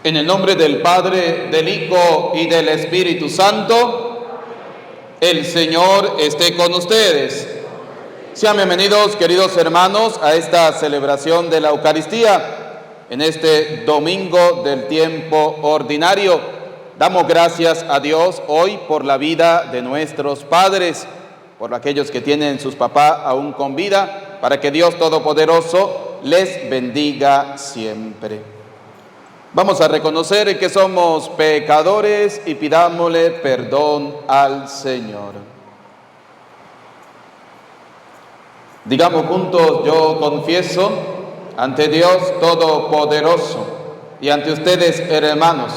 En el nombre del Padre, del Hijo y del Espíritu Santo, el Señor esté con ustedes. Sean bienvenidos, queridos hermanos, a esta celebración de la Eucaristía. En este domingo del tiempo ordinario, damos gracias a Dios hoy por la vida de nuestros padres, por aquellos que tienen sus papás aún con vida, para que Dios Todopoderoso les bendiga siempre. Vamos a reconocer que somos pecadores y pidámosle perdón al Señor. Digamos juntos: yo confieso ante Dios Todopoderoso y ante ustedes, hermanos,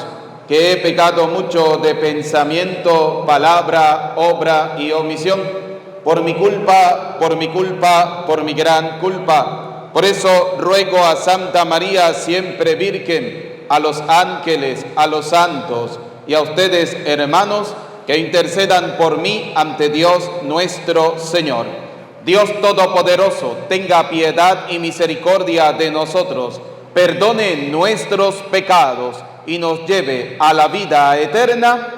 que he pecado mucho de pensamiento, palabra, obra y omisión, por mi culpa, por mi gran culpa. Por eso ruego a Santa María, siempre Virgen, a los ángeles, a los santos y a ustedes, hermanos, que intercedan por mí ante Dios nuestro Señor. Dios Todopoderoso, tenga piedad y misericordia de nosotros, perdone nuestros pecados y nos lleve a la vida eterna.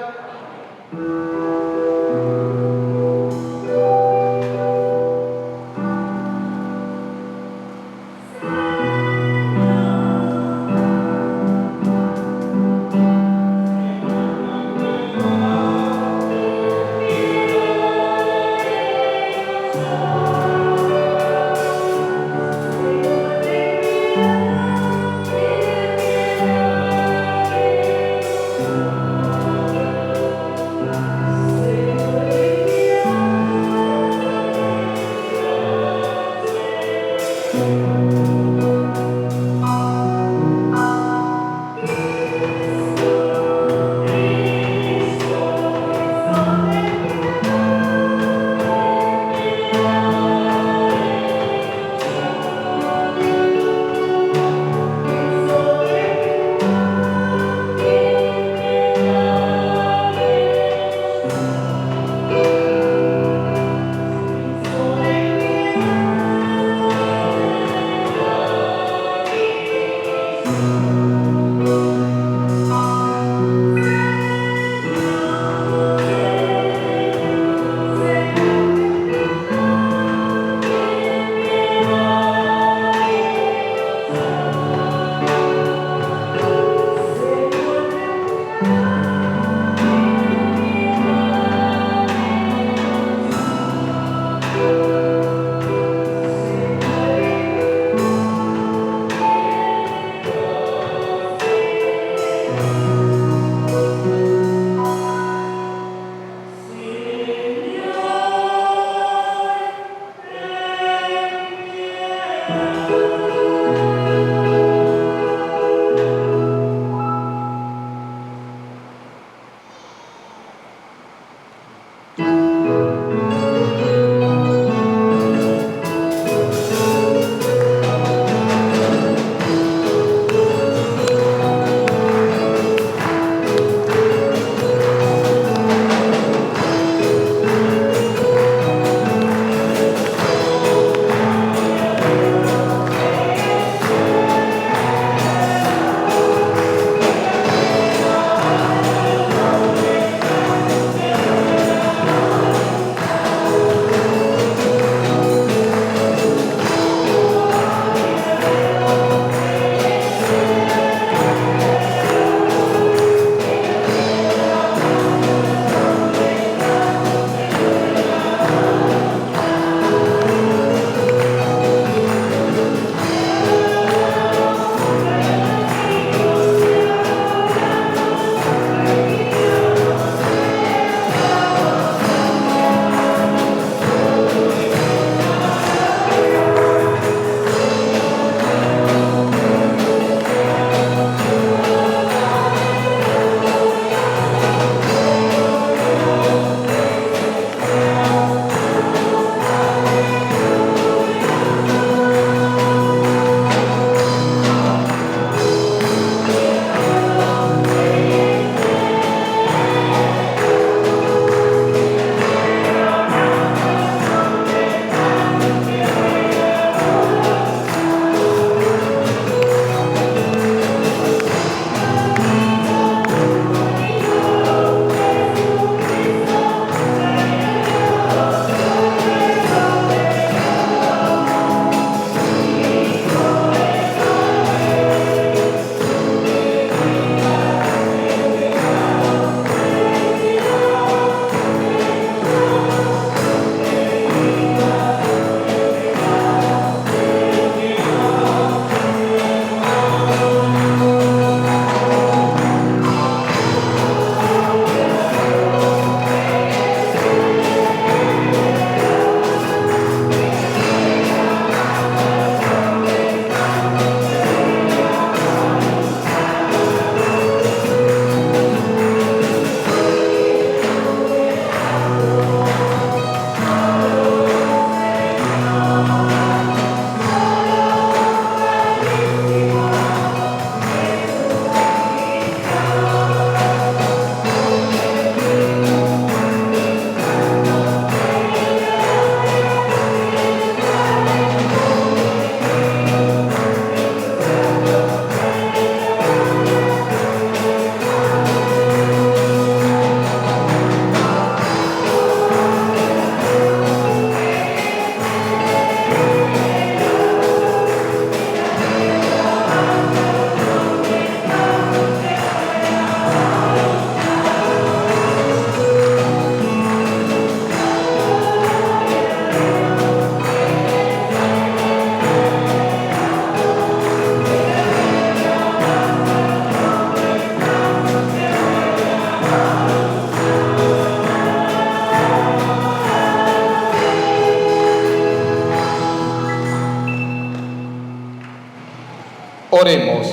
Oremos.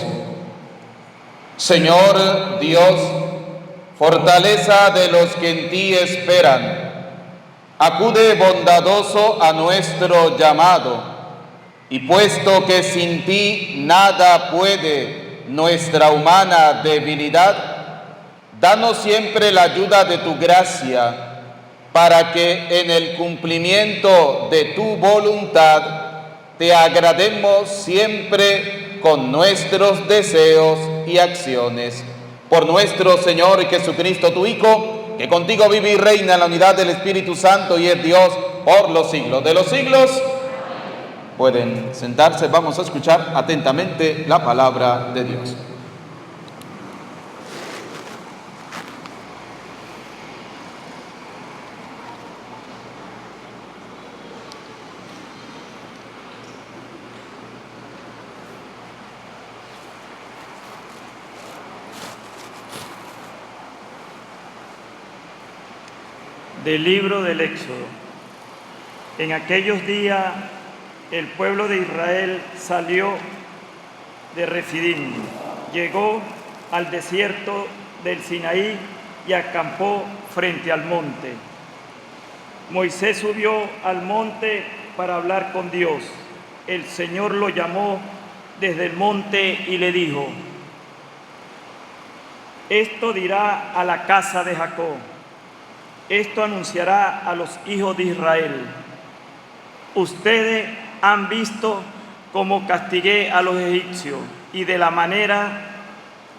Señor Dios, fortaleza de los que en ti esperan, acude bondadoso a nuestro llamado, y puesto que sin ti nada puede nuestra humana debilidad, danos siempre la ayuda de tu gracia, para que en el cumplimiento de tu voluntad te agrademos siempre con nuestros deseos y acciones. Por nuestro Señor Jesucristo, tu Hijo, que contigo vive y reina en la unidad del Espíritu Santo y es Dios por los siglos de los siglos. Pueden sentarse, vamos a escuchar atentamente la palabra de Dios. Del libro del Éxodo. En aquellos días el pueblo de Israel salió de Refidim, llegó al desierto del Sinaí y acampó frente al monte. Moisés subió al monte para hablar con Dios. El Señor lo llamó desde el monte y le dijo: esto dirá a la casa de Jacob, esto anunciará a los hijos de Israel. Ustedes han visto cómo castigué a los egipcios y de la manera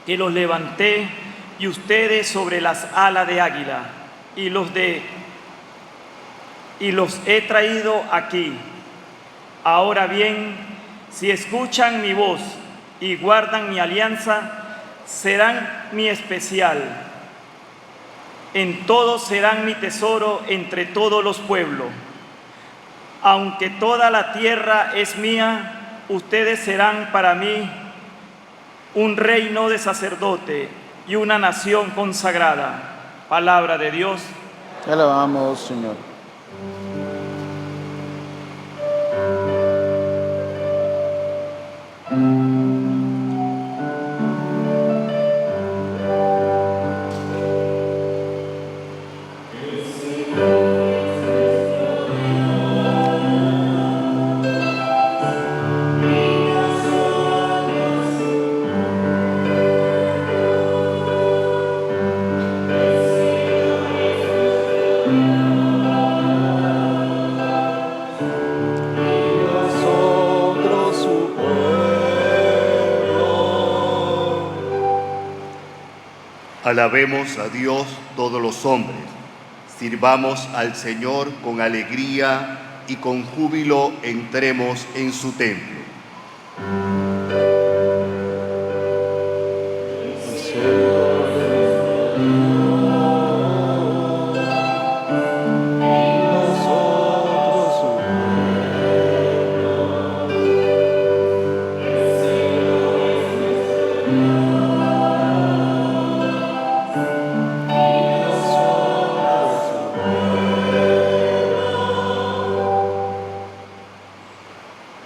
que los levanté y ustedes sobre las alas de águila y los he traído aquí. Ahora bien, si escuchan mi voz y guardan mi alianza, serán mi especial. En todo serán mi tesoro entre todos los pueblos. Aunque toda la tierra es mía, ustedes serán para mí un reino de sacerdote y una nación consagrada. Palabra de Dios. Te alabamos, Señor. Alabemos a Dios todos los hombres, sirvamos al Señor con alegría y con júbilo entremos en su templo.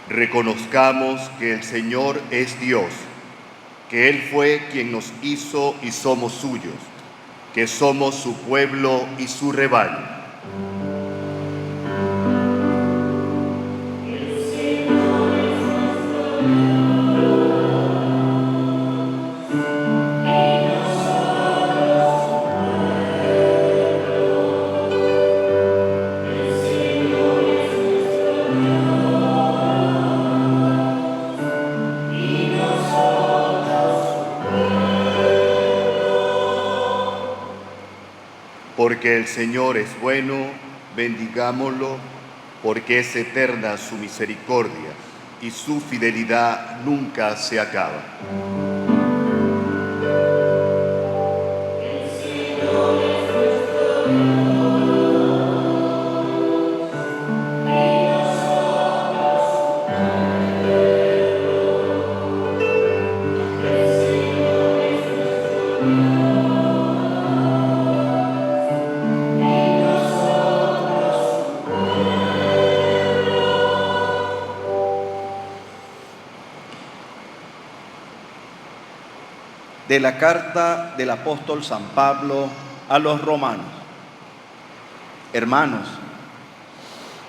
Reconozcamos que el Señor es Dios, que Él fue quien nos hizo y somos suyos, que somos su pueblo y su rebaño. Porque el Señor es bueno, bendigámoslo, porque es eterna su misericordia y su fidelidad nunca se acaba. de la carta del apóstol San Pablo a los romanos. Hermanos,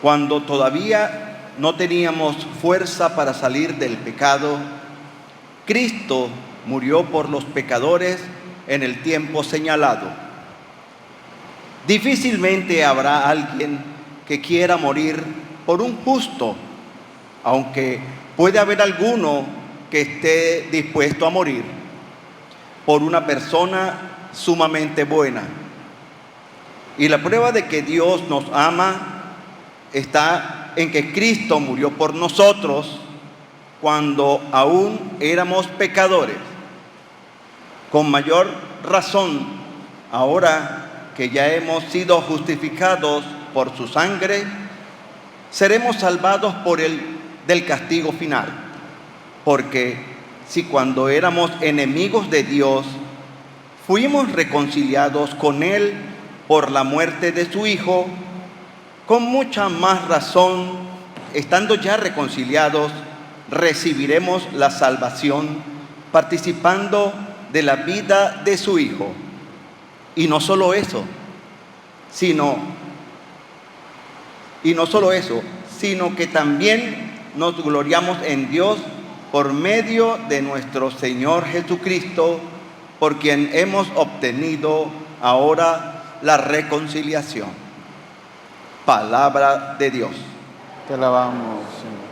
cuando todavía no teníamos fuerza para salir del pecado, Cristo murió por los pecadores en el tiempo señalado. Difícilmente habrá alguien que quiera morir por un justo, aunque puede haber alguno que esté dispuesto a morir por una persona sumamente buena. Y la prueba de que Dios nos ama está en que Cristo murió por nosotros cuando aún éramos pecadores. Con mayor razón, ahora que ya hemos sido justificados por su sangre, seremos salvados del castigo final. Porque si cuando éramos enemigos de Dios, fuimos reconciliados con Él por la muerte de su Hijo, con mucha más razón, estando ya reconciliados, recibiremos la salvación participando de la vida de su Hijo. Y no solo eso, sino que también nos gloriamos en Dios por medio de nuestro Señor Jesucristo, por quien hemos obtenido ahora la reconciliación. Palabra de Dios. Te alabamos, Señor.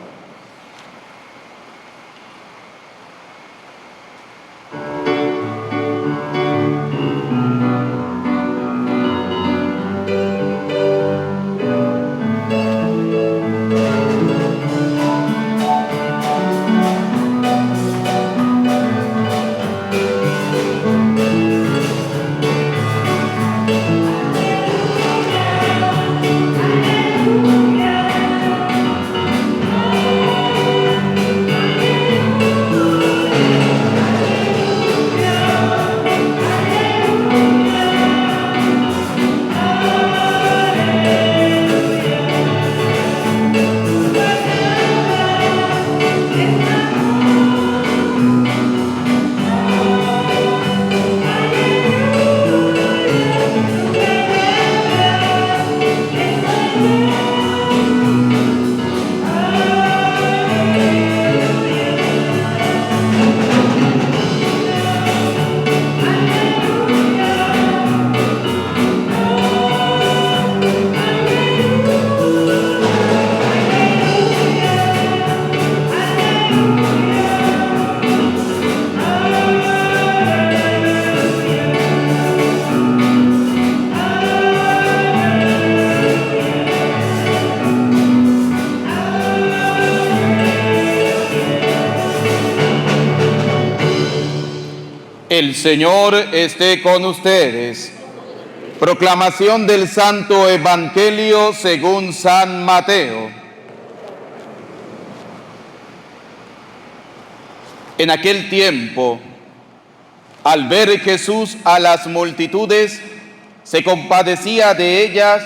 El Señor esté con ustedes. Proclamación del Santo Evangelio según San Mateo. En aquel tiempo, al ver Jesús a las multitudes, se compadecía de ellas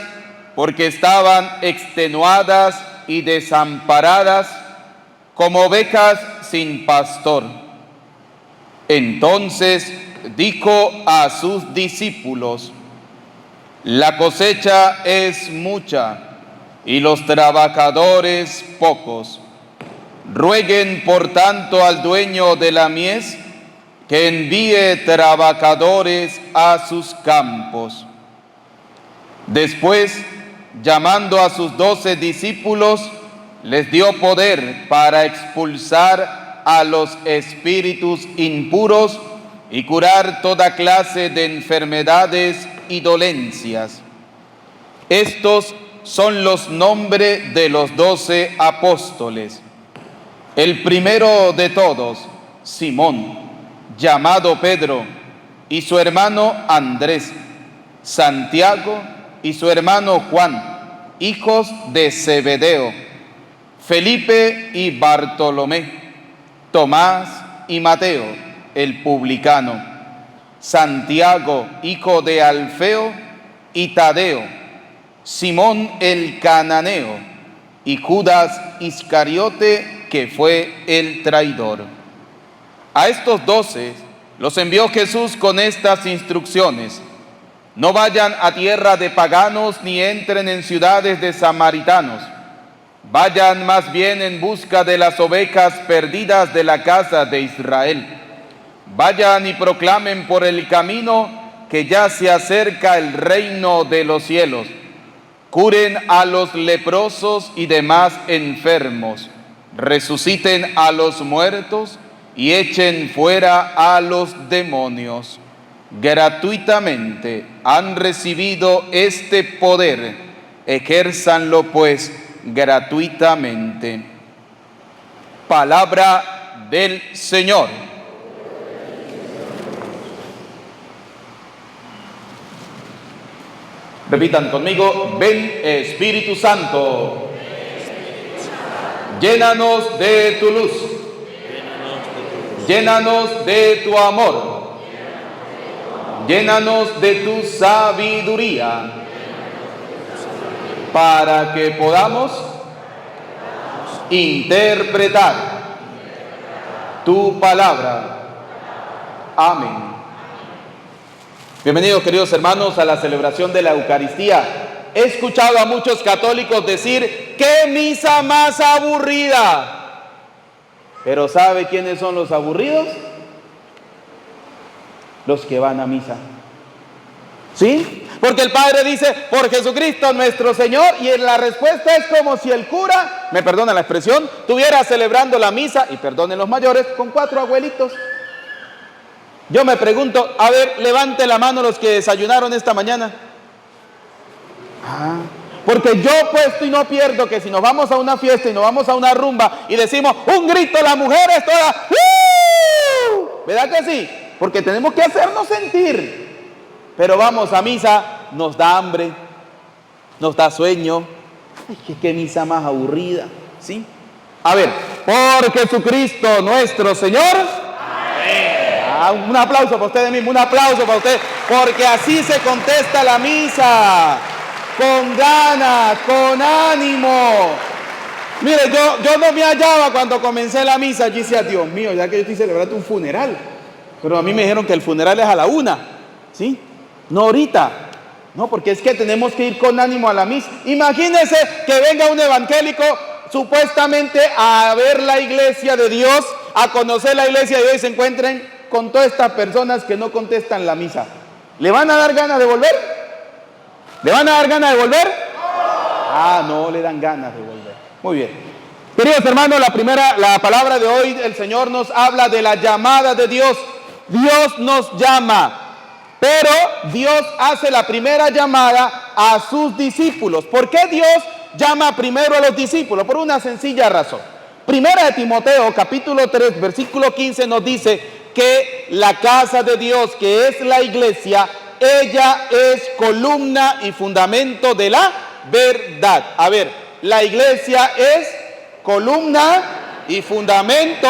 porque estaban extenuadas y desamparadas como ovejas sin pastor. Entonces dijo a sus discípulos: la cosecha es mucha y los trabajadores pocos. Rueguen por tanto al dueño de la mies que envíe trabajadores a sus campos. Después, llamando a sus 12 discípulos, les dio poder para expulsar a los espíritus impuros y curar toda clase de enfermedades y dolencias. Estos son los nombres de los 12 apóstoles. El primero de todos, Simón, llamado Pedro, y su hermano Andrés, Santiago y su hermano Juan, hijos de Zebedeo, Felipe y Bartolomé, Tomás y Mateo, el publicano, Santiago, hijo de Alfeo, y Tadeo, Simón el cananeo, y Judas Iscariote, que fue el traidor. A estos 12 los envió Jesús con estas instrucciones: no vayan a tierra de paganos ni entren en ciudades de samaritanos. Vayan más bien en busca de las ovejas perdidas de la casa de Israel. Vayan y proclamen por el camino que ya se acerca el reino de los cielos. Curen a los leprosos y demás enfermos. Resuciten a los muertos y echen fuera a los demonios. Gratuitamente han recibido este poder. Ejérzanlo pues gratuitamente. Palabra del Señor. Repitan conmigo: ven Espíritu Santo, llénanos de tu luz, llénanos de tu amor, llénanos de tu sabiduría, para que podamos interpretar tu palabra. Amén. Bienvenidos, queridos hermanos, a la celebración de la Eucaristía. He escuchado a muchos católicos decir: ¡qué misa más aburrida! Pero ¿sabe quiénes son los aburridos? Los que van a misa. ¿Sí? Porque el Padre dice: por Jesucristo nuestro Señor, y la respuesta es como si el cura, me perdona la expresión, estuviera celebrando la misa, y perdonen los mayores, con 4 abuelitos. Yo me pregunto, a ver, levante la mano los que desayunaron esta mañana. Porque yo puesto y no pierdo que si nos vamos a una fiesta y nos vamos a una rumba y decimos un grito, las mujeres todas, ¿verdad que sí? Porque tenemos que hacernos sentir. Pero vamos a misa, nos da hambre, nos da sueño. Ay, qué misa más aburrida, ¿sí? A ver, por Jesucristo nuestro Señor. Un aplauso para ustedes mismos, un aplauso para ustedes, porque así se contesta la misa, con ganas, con ánimo. Mire, yo no me hallaba cuando comencé la misa. Yo decía: Dios mío, ya que yo estoy celebrando un funeral, pero a mí me dijeron que el funeral es a la 1, ¿sí? No ahorita, no, porque es que tenemos que ir con ánimo a la misa. Imagínense que venga un evangélico supuestamente a ver la iglesia de Dios, a conocer la iglesia de Dios, y se encuentren con todas estas personas que no contestan la misa. ¿Le van a dar ganas de volver? ¿Le van a dar ganas de volver? No le dan ganas de volver. Muy bien. Queridos hermanos, la palabra de hoy, el Señor nos habla de la llamada de Dios. Dios nos llama, pero Dios hace la primera llamada a sus discípulos. ¿Por qué Dios llama primero a los discípulos? Por una sencilla razón. Primera de Timoteo, capítulo 3, versículo 15 nos dice que la casa de Dios, que es la iglesia, ella es columna y fundamento de la verdad. A ver, la iglesia es columna y fundamento.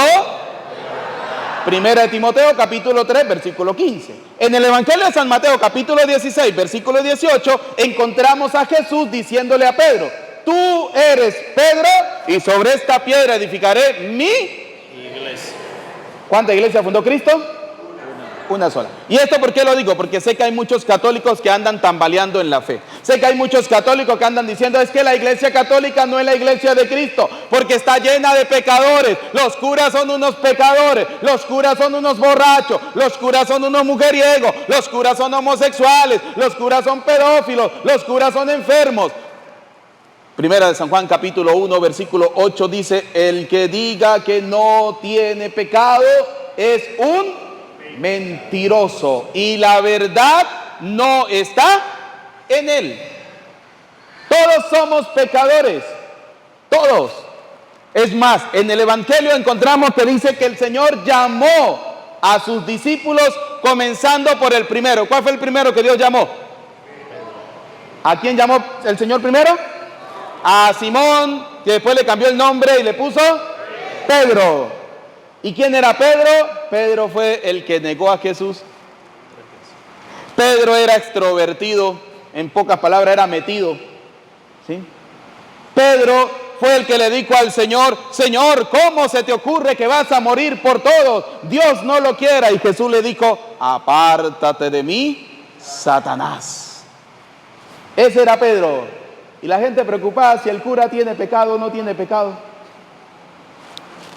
Primera de Timoteo, capítulo 3, versículo 15. En el Evangelio de San Mateo, capítulo 16, versículo 18, encontramos a Jesús diciéndole a Pedro: tú eres Pedro, y sobre esta piedra edificaré mi iglesia. ¿Cuánta iglesia fundó Cristo? Una sola. ¿Y esto por qué lo digo? Porque sé que hay muchos católicos que andan tambaleando en la fe. Sé que hay muchos católicos que andan diciendo: es que la iglesia católica no es la iglesia de Cristo, porque está llena de pecadores. Los curas son unos pecadores, los curas son unos borrachos, los curas son unos mujeriegos, los curas son homosexuales, los curas son pedófilos, los curas son enfermos. Primera de San Juan, capítulo 1, versículo 8 dice: el que diga que no tiene pecado es un mentiroso, y la verdad no está en él. Todos somos pecadores, todos. Es más, en el Evangelio encontramos que dice que el Señor llamó a sus discípulos comenzando por el primero. ¿Cuál fue el primero que Dios llamó? ¿A quién llamó el Señor primero? A Simón, que después le cambió el nombre y le puso Pedro. ¿Y quién era Pedro? Pedro fue el que negó a Jesús. Pedro era extrovertido, en pocas palabras era metido, ¿sí? Pedro fue el que le dijo al Señor: Señor, ¿cómo se te ocurre que vas a morir por todos? Dios no lo quiera. Y Jesús le dijo: apártate de mí, Satanás. Ese era Pedro. Y la gente preocupada si el cura tiene pecado o no tiene pecado.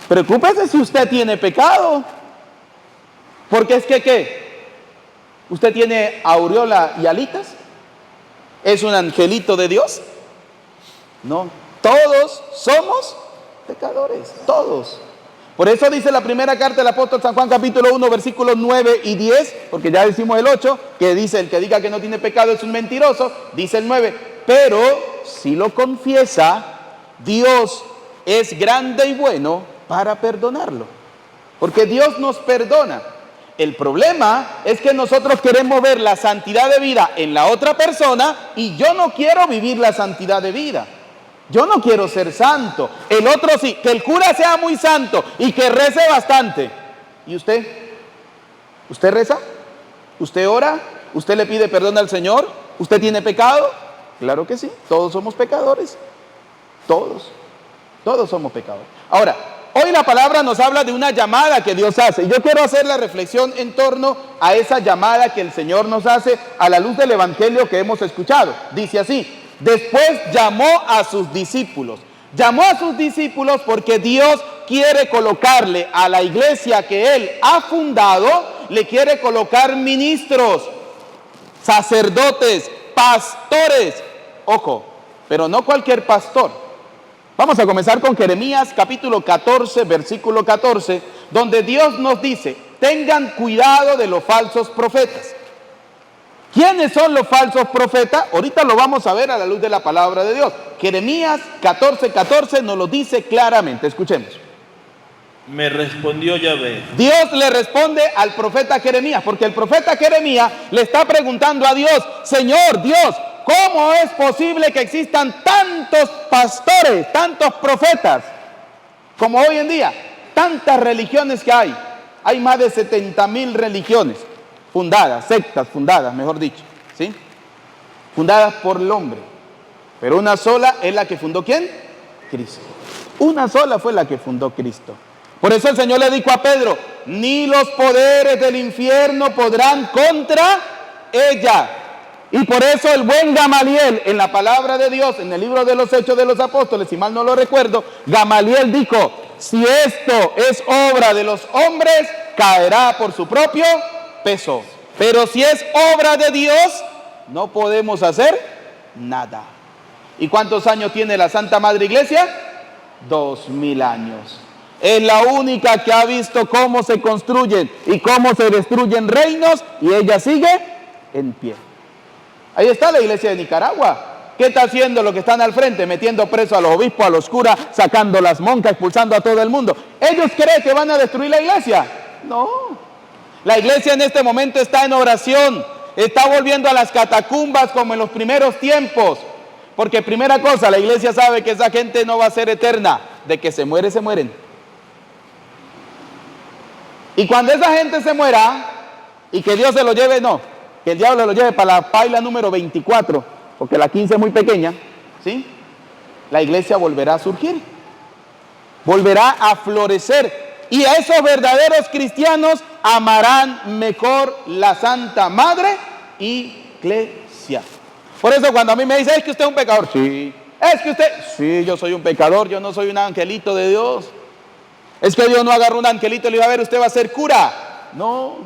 Preocúpese si usted tiene pecado. Porque es que, ¿qué? ¿Usted tiene aureola y alitas? ¿Es un angelito de Dios? No, todos somos pecadores, todos. Por eso dice la primera carta del apóstol San Juan, capítulo 1, versículos 9 y 10, porque ya decimos el 8, que dice: el que diga que no tiene pecado es un mentiroso. Dice el 9, pero si lo confiesa, Dios es grande y bueno para perdonarlo. Porque Dios nos perdona. El problema es que nosotros queremos ver la santidad de vida en la otra persona y yo no quiero vivir la santidad de vida. Yo no quiero ser santo. El otro sí, que el cura sea muy santo y que rece bastante. ¿Y usted? ¿Usted reza? ¿Usted ora? ¿Usted le pide perdón al Señor? ¿Usted tiene pecado? Claro que sí, todos somos pecadores. Todos somos pecadores. Ahora, hoy la palabra nos habla de una llamada que Dios hace. Yo quiero hacer la reflexión en torno a esa llamada que el Señor nos hace a la luz del Evangelio que hemos escuchado. Dice así: después llamó a sus discípulos. Llamó a sus discípulos porque Dios quiere colocarle a la iglesia que Él ha fundado, le quiere colocar ministros, sacerdotes, pastores. Ojo, pero no cualquier pastor. Vamos a comenzar con Jeremías capítulo 14, versículo 14, donde Dios nos dice: tengan cuidado de los falsos profetas. ¿Quiénes son los falsos profetas? Ahorita lo vamos a ver a la luz de la palabra de Dios. Jeremías 14:14 nos lo dice claramente. Escuchemos. Me respondió Yahvé. Dios le responde al profeta Jeremías, porque el profeta Jeremías le está preguntando a Dios: Señor Dios, ¿cómo es posible que existan tantos pastores, tantos profetas, como hoy en día? Tantas religiones que hay. Hay más de 70,000 religiones fundadas, sectas fundadas, mejor dicho, ¿sí? Fundadas por el hombre. Pero una sola es la que fundó, ¿quién? Cristo. Una sola fue la que fundó Cristo. Por eso el Señor le dijo a Pedro: ni los poderes del infierno podrán contra ella. Y por eso el buen Gamaliel, en la palabra de Dios, en el libro de los Hechos de los Apóstoles, si mal no lo recuerdo, Gamaliel dijo: si esto es obra de los hombres, caerá por su propio peso. Pero si es obra de Dios, no podemos hacer nada. ¿Y cuántos años tiene la Santa Madre Iglesia? 2000 años. Es la única que ha visto cómo se construyen y cómo se destruyen reinos, y ella sigue en pie. Ahí está la iglesia de Nicaragua. ¿Qué está haciendo los que están al frente? Metiendo preso a los obispos, a los curas, sacando las monjas, expulsando a todo el mundo. ¿Ellos creen que van a destruir la iglesia? No. La iglesia en este momento está en oración. Está volviendo a las catacumbas como en los primeros tiempos. Porque primera cosa, la iglesia sabe que esa gente no va a ser eterna. De que se muere, se mueren. Y cuando esa gente se muera, y que Dios se lo lleve, no, que el diablo lo lleve para la paila número 24, porque la 15 es muy pequeña, ¿sí? La iglesia volverá a surgir, volverá a florecer, y a esos verdaderos cristianos amarán mejor la Santa Madre Iglesia. Por eso cuando a mí me dicen: es que usted es un pecador, sí. Es que usted, sí, yo soy un pecador, yo no soy un angelito de Dios. Es que Dios no agarró un angelito y le iba a ver, usted va a ser cura. No,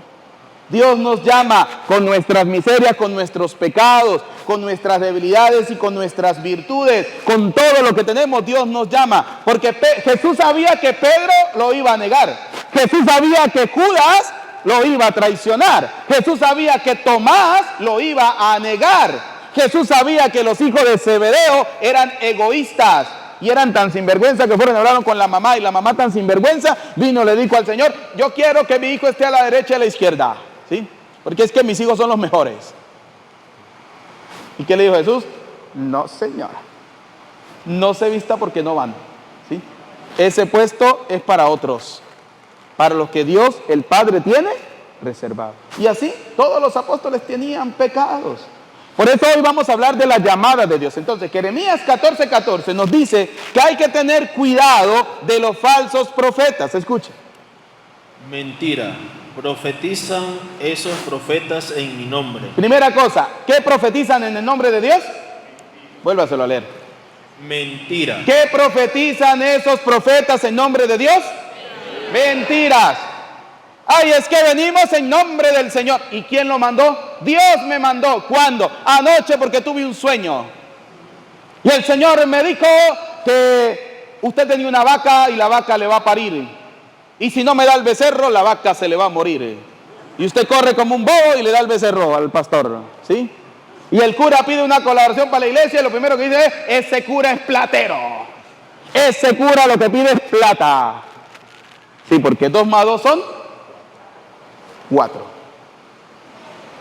Dios nos llama con nuestras miserias, con nuestros pecados, con nuestras debilidades y con nuestras virtudes, con todo lo que tenemos. Dios nos llama, porque Jesús sabía que Pedro lo iba a negar. Jesús sabía que Judas lo iba a traicionar. Jesús sabía que Tomás lo iba a negar. Jesús sabía que los hijos de Zebedeo eran egoístas y eran tan sinvergüenza que fueron y hablaron con la mamá, y la mamá, tan sinvergüenza, vino y le dijo al Señor: yo quiero que mi hijo esté a la derecha y a la izquierda, ¿sí? Porque es que mis hijos son los mejores. ¿Y qué le dijo Jesús? No, señora, no se vista porque no van, ¿sí? Ese puesto es para otros, para los que Dios el Padre tiene reservado. Y así todos los apóstoles tenían pecados. Por eso hoy vamos a hablar de la llamada de Dios. Entonces, Jeremías 14:14 nos dice que hay que tener cuidado de los falsos profetas. Escuche. Mentira. Profetizan esos profetas en mi nombre. Primera cosa, ¿qué profetizan en el nombre de Dios? Vuélvaselo a leer. Mentira. ¿Qué profetizan esos profetas en nombre de Dios? Mentiras. Ay, es que venimos en nombre del Señor. ¿Y quién lo mandó? Dios me mandó. ¿Cuándo? Anoche, porque tuve un sueño. Y el Señor me dijo que usted tenía una vaca y la vaca le va a parir. Y si no me da el becerro, la vaca se le va a morir. Y usted corre como un bobo y le da el becerro al pastor. ¿Sí? Y el cura pide una colaboración para la iglesia y lo primero que dice es, ese cura es platero. Ese cura lo que pide es plata. Sí, porque 2 más 2 son 4.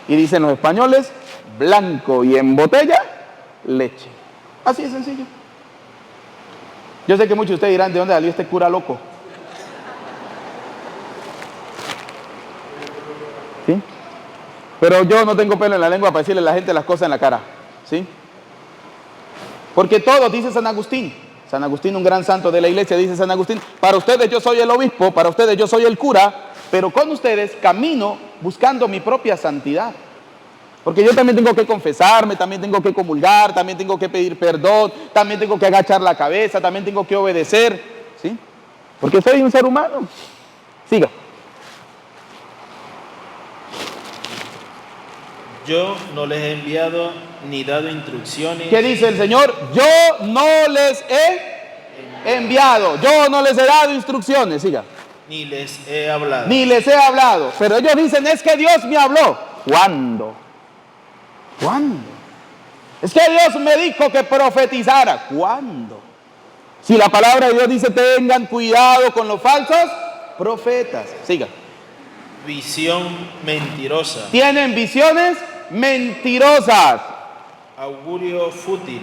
Y dicen los españoles, blanco y en botella, leche. Así de sencillo. Yo sé que muchos de ustedes dirán, ¿de dónde salió este cura loco? ¿Sí? Pero yo no tengo pelo en la lengua para decirle a la gente las cosas en la cara. ¿Sí? Porque todos, dice San Agustín. San Agustín, un gran santo de la iglesia, dice San Agustín, para ustedes yo soy el obispo, para ustedes yo soy el cura, pero con ustedes camino buscando mi propia santidad. Porque yo también tengo que confesarme, también tengo que comulgar, también tengo que pedir perdón, también tengo que agachar la cabeza, también tengo que obedecer. ¿Sí? Porque soy un ser humano. Siga. Yo no les he enviado ni dado instrucciones. ¿Qué dice el Señor? Yo no les he enviado, yo no les he dado instrucciones. Siga. Ni les he hablado. Ni les he hablado. Pero ellos dicen, es que Dios me habló. ¿Cuándo? ¿Cuándo? Es que Dios me dijo que profetizara. ¿Cuándo? Si la palabra de Dios dice, tengan cuidado con los falsos profetas. Siga. Visión mentirosa. Tienen visiones mentirosas. Augurio fútil.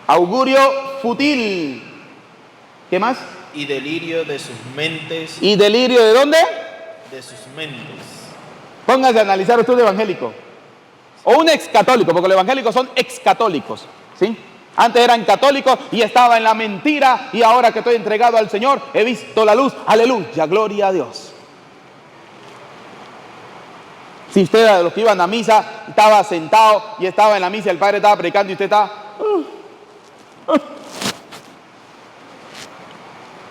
Augurio fútil. ¿Qué más? Y delirio de sus mentes. ¿Y delirio de dónde? De sus mentes. Póngase a analizar usted un evangélico. O un excatólico, porque los evangélicos son excatólicos. ¿Sí? Antes eran católicos y estaba en la mentira, y ahora que estoy entregado al Señor, he visto la luz. Aleluya, gloria a Dios. Si usted era de los que iban a misa, estaba sentado y estaba en la misa, el padre estaba predicando y usted estaba...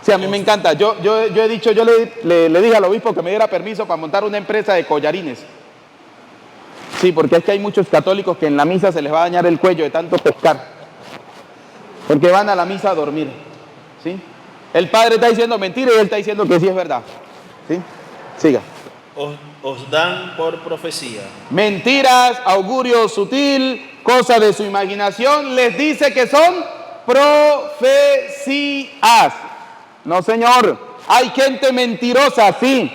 Sí, a mí me encanta. Yo he dicho, yo le dije al obispo que me diera permiso para montar una empresa de collarines. Sí, porque es que hay muchos católicos que en la misa se les va a dañar el cuello de tanto pescar. Porque van a la misa a dormir. ¿Sí? El padre está diciendo mentira y él está diciendo que sí es verdad. ¿Sí? Siga. Os dan por profecía. Mentiras, augurio sutil, cosa de su imaginación, les dice que son profecías. No, señor, hay gente mentirosa, sí.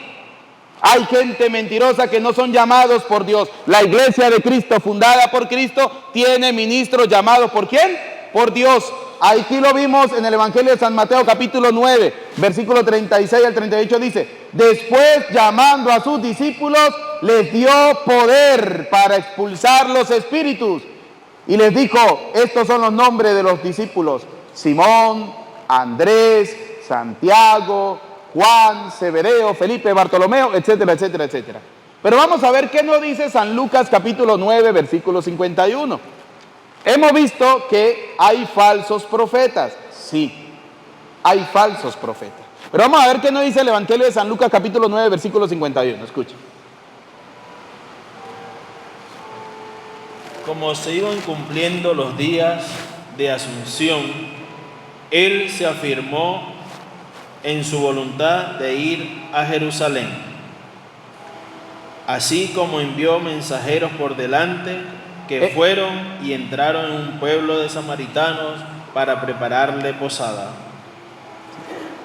Hay gente mentirosa que no son llamados por Dios. La iglesia de Cristo, fundada por Cristo, tiene ministros llamados ¿por quién? Por Dios. Aquí lo vimos en el Evangelio de San Mateo capítulo 9, versículo 36 al 38 dice, después llamando a sus discípulos, les dio poder para expulsar los espíritus. Y les dijo, estos son los nombres de los discípulos, Simón, Andrés, Santiago, Juan, Zebedeo, Felipe, Bartolomeo, etcétera, etcétera, etcétera. Pero vamos a ver qué nos dice San Lucas capítulo 9, versículo 51. Hemos visto que hay falsos profetas. Sí, hay falsos profetas. Pero vamos a ver qué nos dice el Evangelio de San Lucas capítulo 9, versículo 51. Escuchen. Como se iban cumpliendo los días de Asunción, él se afirmó en su voluntad de ir a Jerusalén. Así como envió mensajeros por delante, que fueron y entraron en un pueblo de samaritanos para prepararle posada.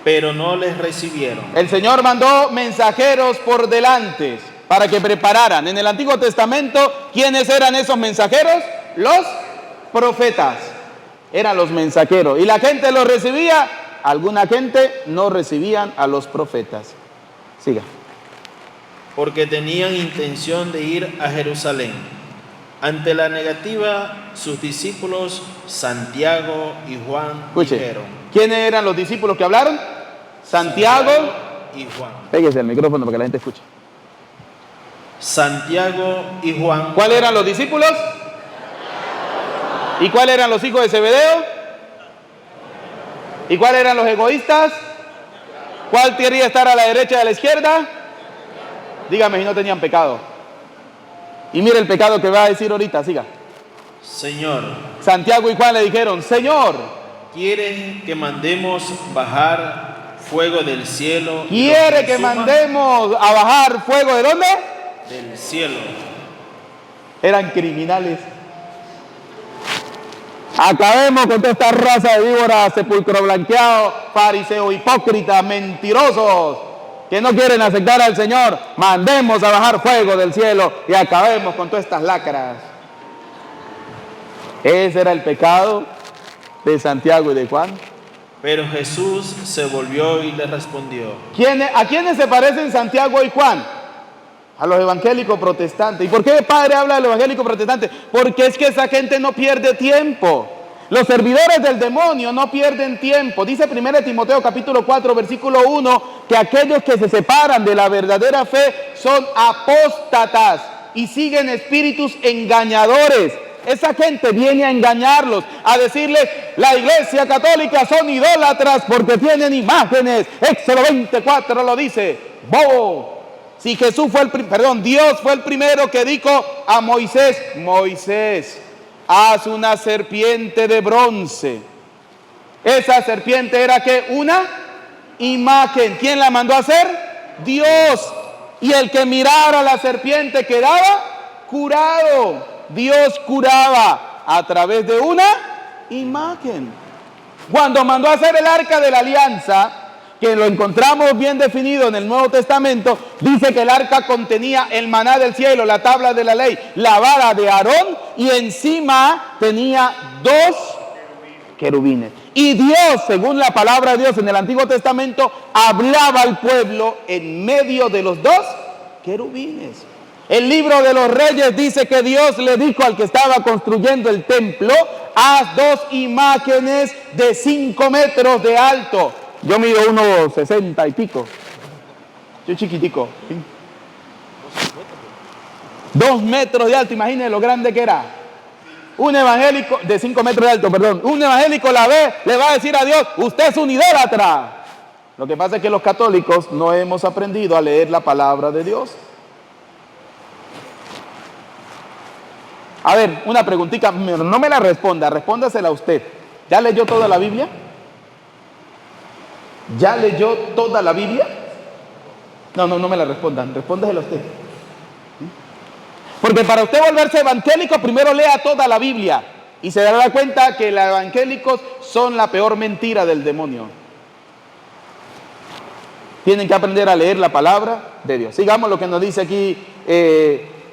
Pero no les recibieron. El Señor mandó mensajeros por delante para que prepararan. En el Antiguo Testamento, ¿quiénes eran esos mensajeros? Los profetas. Eran los mensajeros. Y la gente los recibía. Alguna gente no recibían a los profetas. Siga. Porque tenían intención de ir a Jerusalén Ante la negativa, sus discípulos Santiago y Juan Escuche, dijeron. ¿quiénes eran los discípulos que hablaron? Santiago y Juan. Pégese el micrófono para que la gente escuche. Santiago y Juan. ¿Cuáles eran los discípulos? ¿Y cuáles eran los hijos de Zebedeo? ¿Y cuáles eran los egoístas? ¿Cuál quería estar a la derecha y a la izquierda? Dígame si no tenían pecado. Y mire el pecado que va a decir ahorita, siga. Señor, Santiago y Juan le dijeron, Señor, ¿quiere que mandemos bajar fuego del cielo? ¿quiere que mandemos a bajar fuego de dónde? Del cielo. Eran criminales. Acabemos con toda esta raza de víboras, sepulcro blanqueado, fariseos hipócritas, mentirosos, que no quieren aceptar al Señor. Mandemos a bajar fuego del cielo y acabemos con todas estas lacras. Ese era el pecado de Santiago y de Juan. Pero Jesús se volvió y le respondió. ¿A quiénes se parecen Santiago y Juan? A los evangélicos protestantes. ¿Y por qué el Padre habla de los evangélicos protestantes? Porque es que esa gente no pierde tiempo. Los servidores del demonio no pierden tiempo. Dice 1 Timoteo capítulo 4 versículo 1 que aquellos que se separan de la verdadera fe son apóstatas y siguen espíritus engañadores. Esa gente viene a engañarlos, a decirles, la iglesia católica son idólatras porque tienen imágenes. Éxodo 24 lo dice. ¡Bobo! Si Jesús fue Dios fue el primero que dijo a Moisés, Moisés, haz una serpiente de bronce. Esa serpiente era ¿qué? Una imagen. ¿Quién la mandó a hacer? Dios. Y el que mirara a la serpiente quedaba curado. Dios curaba a través de una imagen. Cuando mandó a hacer el arca de la alianza, que lo encontramos bien definido en el Nuevo Testamento, dice que el arca contenía el maná del cielo, la tabla de la ley, la vara de Aarón, y encima tenía 2 querubines. Y Dios, según la palabra de Dios en el Antiguo Testamento, hablaba al pueblo en medio de los 2 querubines. El libro de los Reyes dice que Dios le dijo al que estaba construyendo el templo, haz 2 imágenes de 5 metros de alto. Yo mido 1,60 y pico. Yo chiquitico. 2 metros de alto, imagínense lo grande que era. Un evangélico, de 5 metros de alto, perdón. Un evangélico la ve, le va a decir a Dios, usted es un idólatra. Lo que pasa es que los católicos no hemos aprendido a leer la palabra de Dios. A ver, una preguntita, no me la responda, respóndasela a usted. ¿Ya leyó toda la Biblia? ¿Ya leyó toda la Biblia? No me la respondan, respóndasela a usted. Porque para usted volverse evangélico, primero lea toda la Biblia y se dará cuenta que los evangélicos son la peor mentira del demonio. Tienen que aprender a leer la palabra de Dios. Sigamos lo que nos dice aquí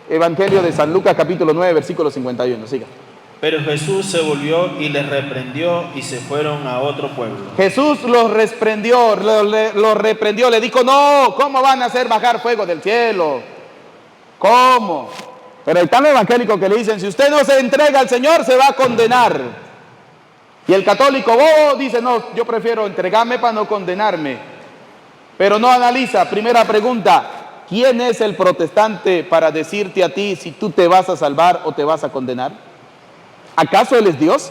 Evangelio de San Lucas capítulo 9 versículo 51, siga. Pero Jesús se volvió y les reprendió y se fueron a otro pueblo. Jesús los reprendió, le dijo, no, ¿cómo van a hacer bajar fuego del cielo? ¿Cómo? Pero hay tan evangélicos que le dicen, si usted no se entrega al Señor, se va a condenar. Y el católico bobo dice, no, yo prefiero entregarme para no condenarme. Pero no analiza. Primera pregunta, ¿quién es el protestante para decirte a ti si tú te vas a salvar o te vas a condenar? ¿Acaso Él es Dios?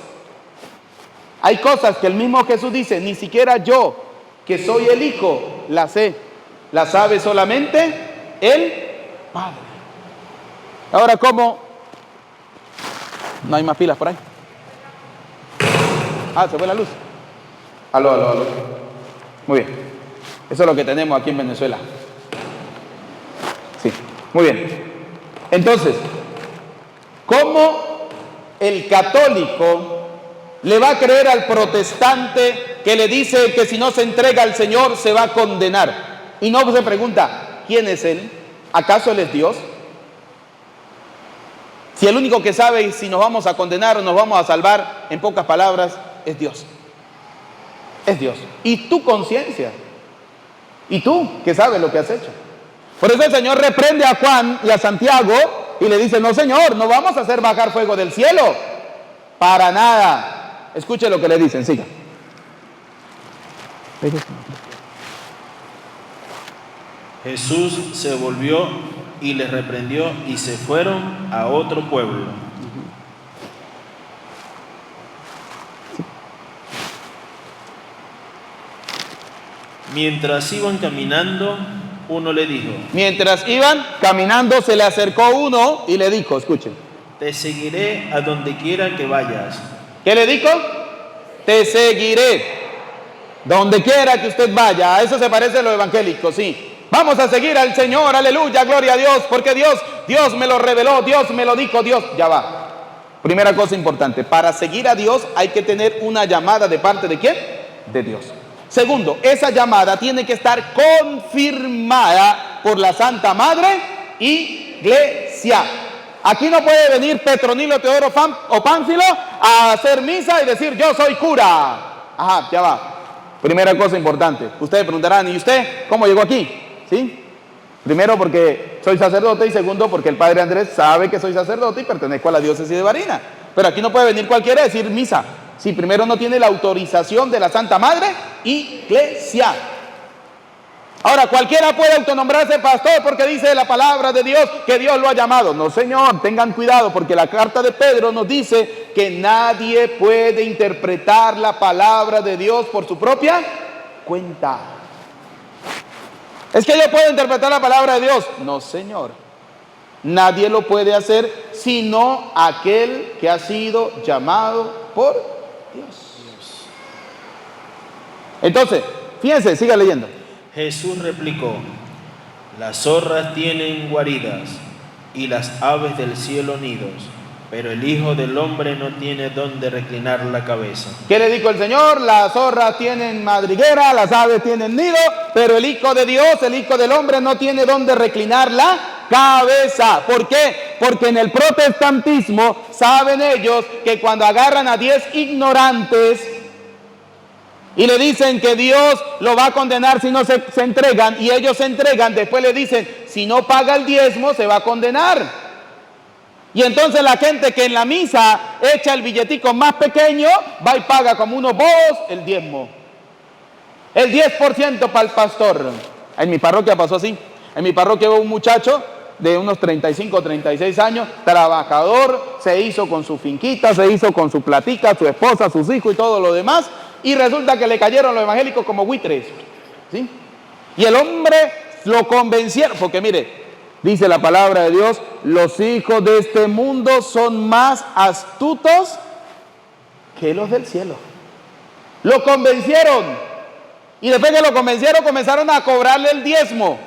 Hay cosas que el mismo Jesús dice, ni siquiera yo, que soy el Hijo, la sé. La sabe solamente el Padre. Ahora, ¿cómo? No hay más pilas por ahí. Ah, se fue la luz. Aló. Muy bien. Eso es lo que tenemos aquí en Venezuela. Sí, muy bien. Entonces, ¿cómo el católico le va a creer al protestante que le dice que si no se entrega al Señor se va a condenar? Y no se pregunta, ¿quién es Él? ¿Acaso Él es Dios? Si el único que sabe si nos vamos a condenar o nos vamos a salvar, en pocas palabras, es Dios. Es Dios. Y tu conciencia. Y tú, que sabes lo que has hecho. Por eso el Señor reprende a Juan y a Santiago y le dice, no señor, no vamos a hacer bajar fuego del cielo, para nada. Escuche lo que le dicen, siga. Jesús se volvió y les reprendió y se fueron a otro pueblo. Mientras iban caminando, uno le dijo, Mientras iban caminando, se le acercó uno y le dijo, escuchen. te seguiré a donde quiera que vayas. ¿Qué le dijo? Te seguiré donde quiera que usted vaya. A eso se parece lo evangélico, sí. Vamos a seguir al Señor, aleluya, gloria a Dios, porque Dios me lo reveló, Dios me lo dijo, Dios. Ya va. Primera cosa importante, para seguir a Dios hay que tener una llamada de parte de ¿quién? De Dios. Segundo, esa llamada tiene que estar confirmada por la Santa Madre Iglesia. Aquí no puede venir Petronilo, Teodoro o Pánfilo a hacer misa y decir yo soy cura. Ajá, ya va. Primera cosa importante. Ustedes preguntarán, ¿y usted cómo llegó aquí? ¿Sí? Primero porque soy sacerdote y segundo porque el padre Andrés sabe que soy sacerdote y pertenezco a la diócesis de Barina. Pero aquí no puede venir cualquiera a decir misa si primero no tiene la autorización de la Santa Madre Iglesia. Ahora, cualquiera puede autonombrarse pastor porque dice la palabra de Dios que Dios lo ha llamado. No, señor, tengan cuidado porque la carta de Pedro nos dice que nadie puede interpretar la palabra de Dios por su propia cuenta. ¿Es que yo puedo interpretar la palabra de Dios? No, señor. Nadie lo puede hacer sino aquel que ha sido llamado por Dios. Entonces, fíjense, siga leyendo. Jesús replicó, las zorras tienen guaridas y las aves del cielo nidos, pero el Hijo del Hombre no tiene dónde reclinar la cabeza. ¿Qué le dijo el Señor? Las zorras tienen madriguera, las aves tienen nido, pero el Hijo de Dios, el Hijo del Hombre no tiene dónde reclinar la cabeza. ¿Por qué? Porque en el protestantismo saben ellos que cuando agarran a 10 ignorantes y le dicen que Dios lo va a condenar si no se entregan, y ellos se entregan, después le dicen, si no paga el diezmo se va a condenar. Y entonces la gente que en la misa echa el billetico más pequeño, va y paga como unos bobos el diezmo. El 10% para el pastor. En mi parroquia pasó así. En mi parroquia hubo un muchacho de unos 35 o 36 años, trabajador, se hizo con su finquita, se hizo con su platica, su esposa, sus hijos y todo lo demás. Y resulta que le cayeron los evangélicos como buitres, ¿sí? Y el hombre lo convencieron, porque mire, dice la palabra de Dios, los hijos de este mundo son más astutos que los del cielo. Lo convencieron. Y después que lo convencieron, comenzaron a cobrarle el diezmo.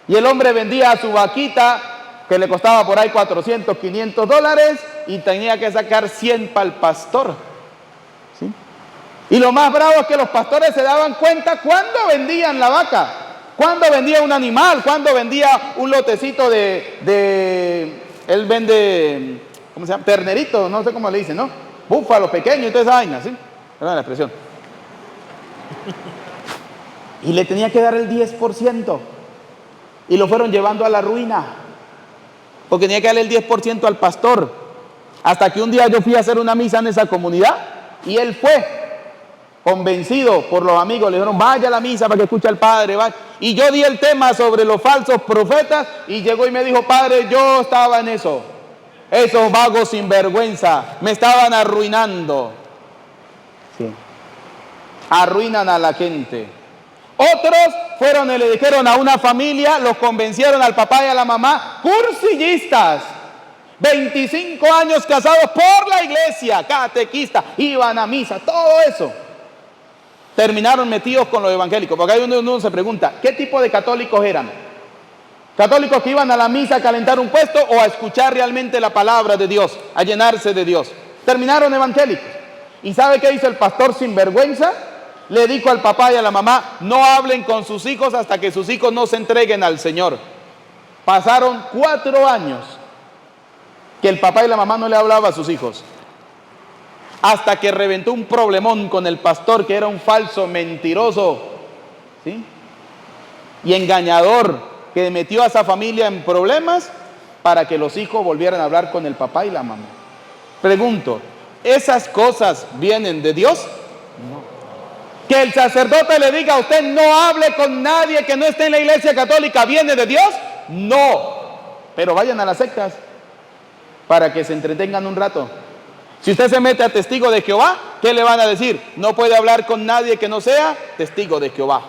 Y el hombre vendía su vaquita, que le costaba por ahí 400, 500 dólares, y tenía que sacar 100 para el pastor, ¿sí? Y lo más bravo es que los pastores se daban cuenta cuando vendían la vaca, cuando vendía un animal, cuando vendía un lotecito él vende, ¿cómo se llama? Ternerito, no sé cómo le dicen, ¿no? Búfalo pequeño y toda esa vaina, ¿sí? Perdón la expresión. Y le tenía que dar el 10%. Y lo fueron llevando a la ruina, porque tenía que darle el 10% al pastor. Hasta que un día yo fui a hacer una misa en esa comunidad y él fue convencido por los amigos, le dijeron vaya a la misa para que escuche al padre, vaya. Y yo di el tema sobre los falsos profetas y llegó y me dijo, padre, yo estaba en eso, esos vagos sinvergüenza me estaban arruinando. Sí. Arruinan a la gente. Otros fueron y le dijeron a una familia, los convencieron al papá y a la mamá, cursillistas, 25 años casados por la iglesia, catequistas, iban a misa, todo eso. Terminaron metidos con los evangélicos, porque ahí uno se pregunta, ¿qué tipo de católicos eran? ¿Católicos que iban a la misa a calentar un puesto o a escuchar realmente la palabra de Dios, a llenarse de Dios? Terminaron evangélicos. ¿Y sabe qué hizo el pastor sinvergüenza? Le dijo al papá y a la mamá, no hablen con sus hijos hasta que sus hijos no se entreguen al Señor. Pasaron 4 años que el papá y la mamá no le hablaban a sus hijos, hasta que reventó un problemón con el pastor, que era un falso mentiroso, ¿sí? Y engañador, que metió a esa familia en problemas, para que los hijos volvieran a hablar con el papá y la mamá. Pregunto, ¿esas cosas vienen de Dios? No. Que el sacerdote le diga a usted no hable con nadie que no esté en la iglesia católica, ¿viene de Dios? No. Pero vayan a las sectas para que se entretengan un rato. Si usted se mete a testigo de Jehová, ¿qué le van a decir? No puede hablar con nadie que no sea testigo de Jehová.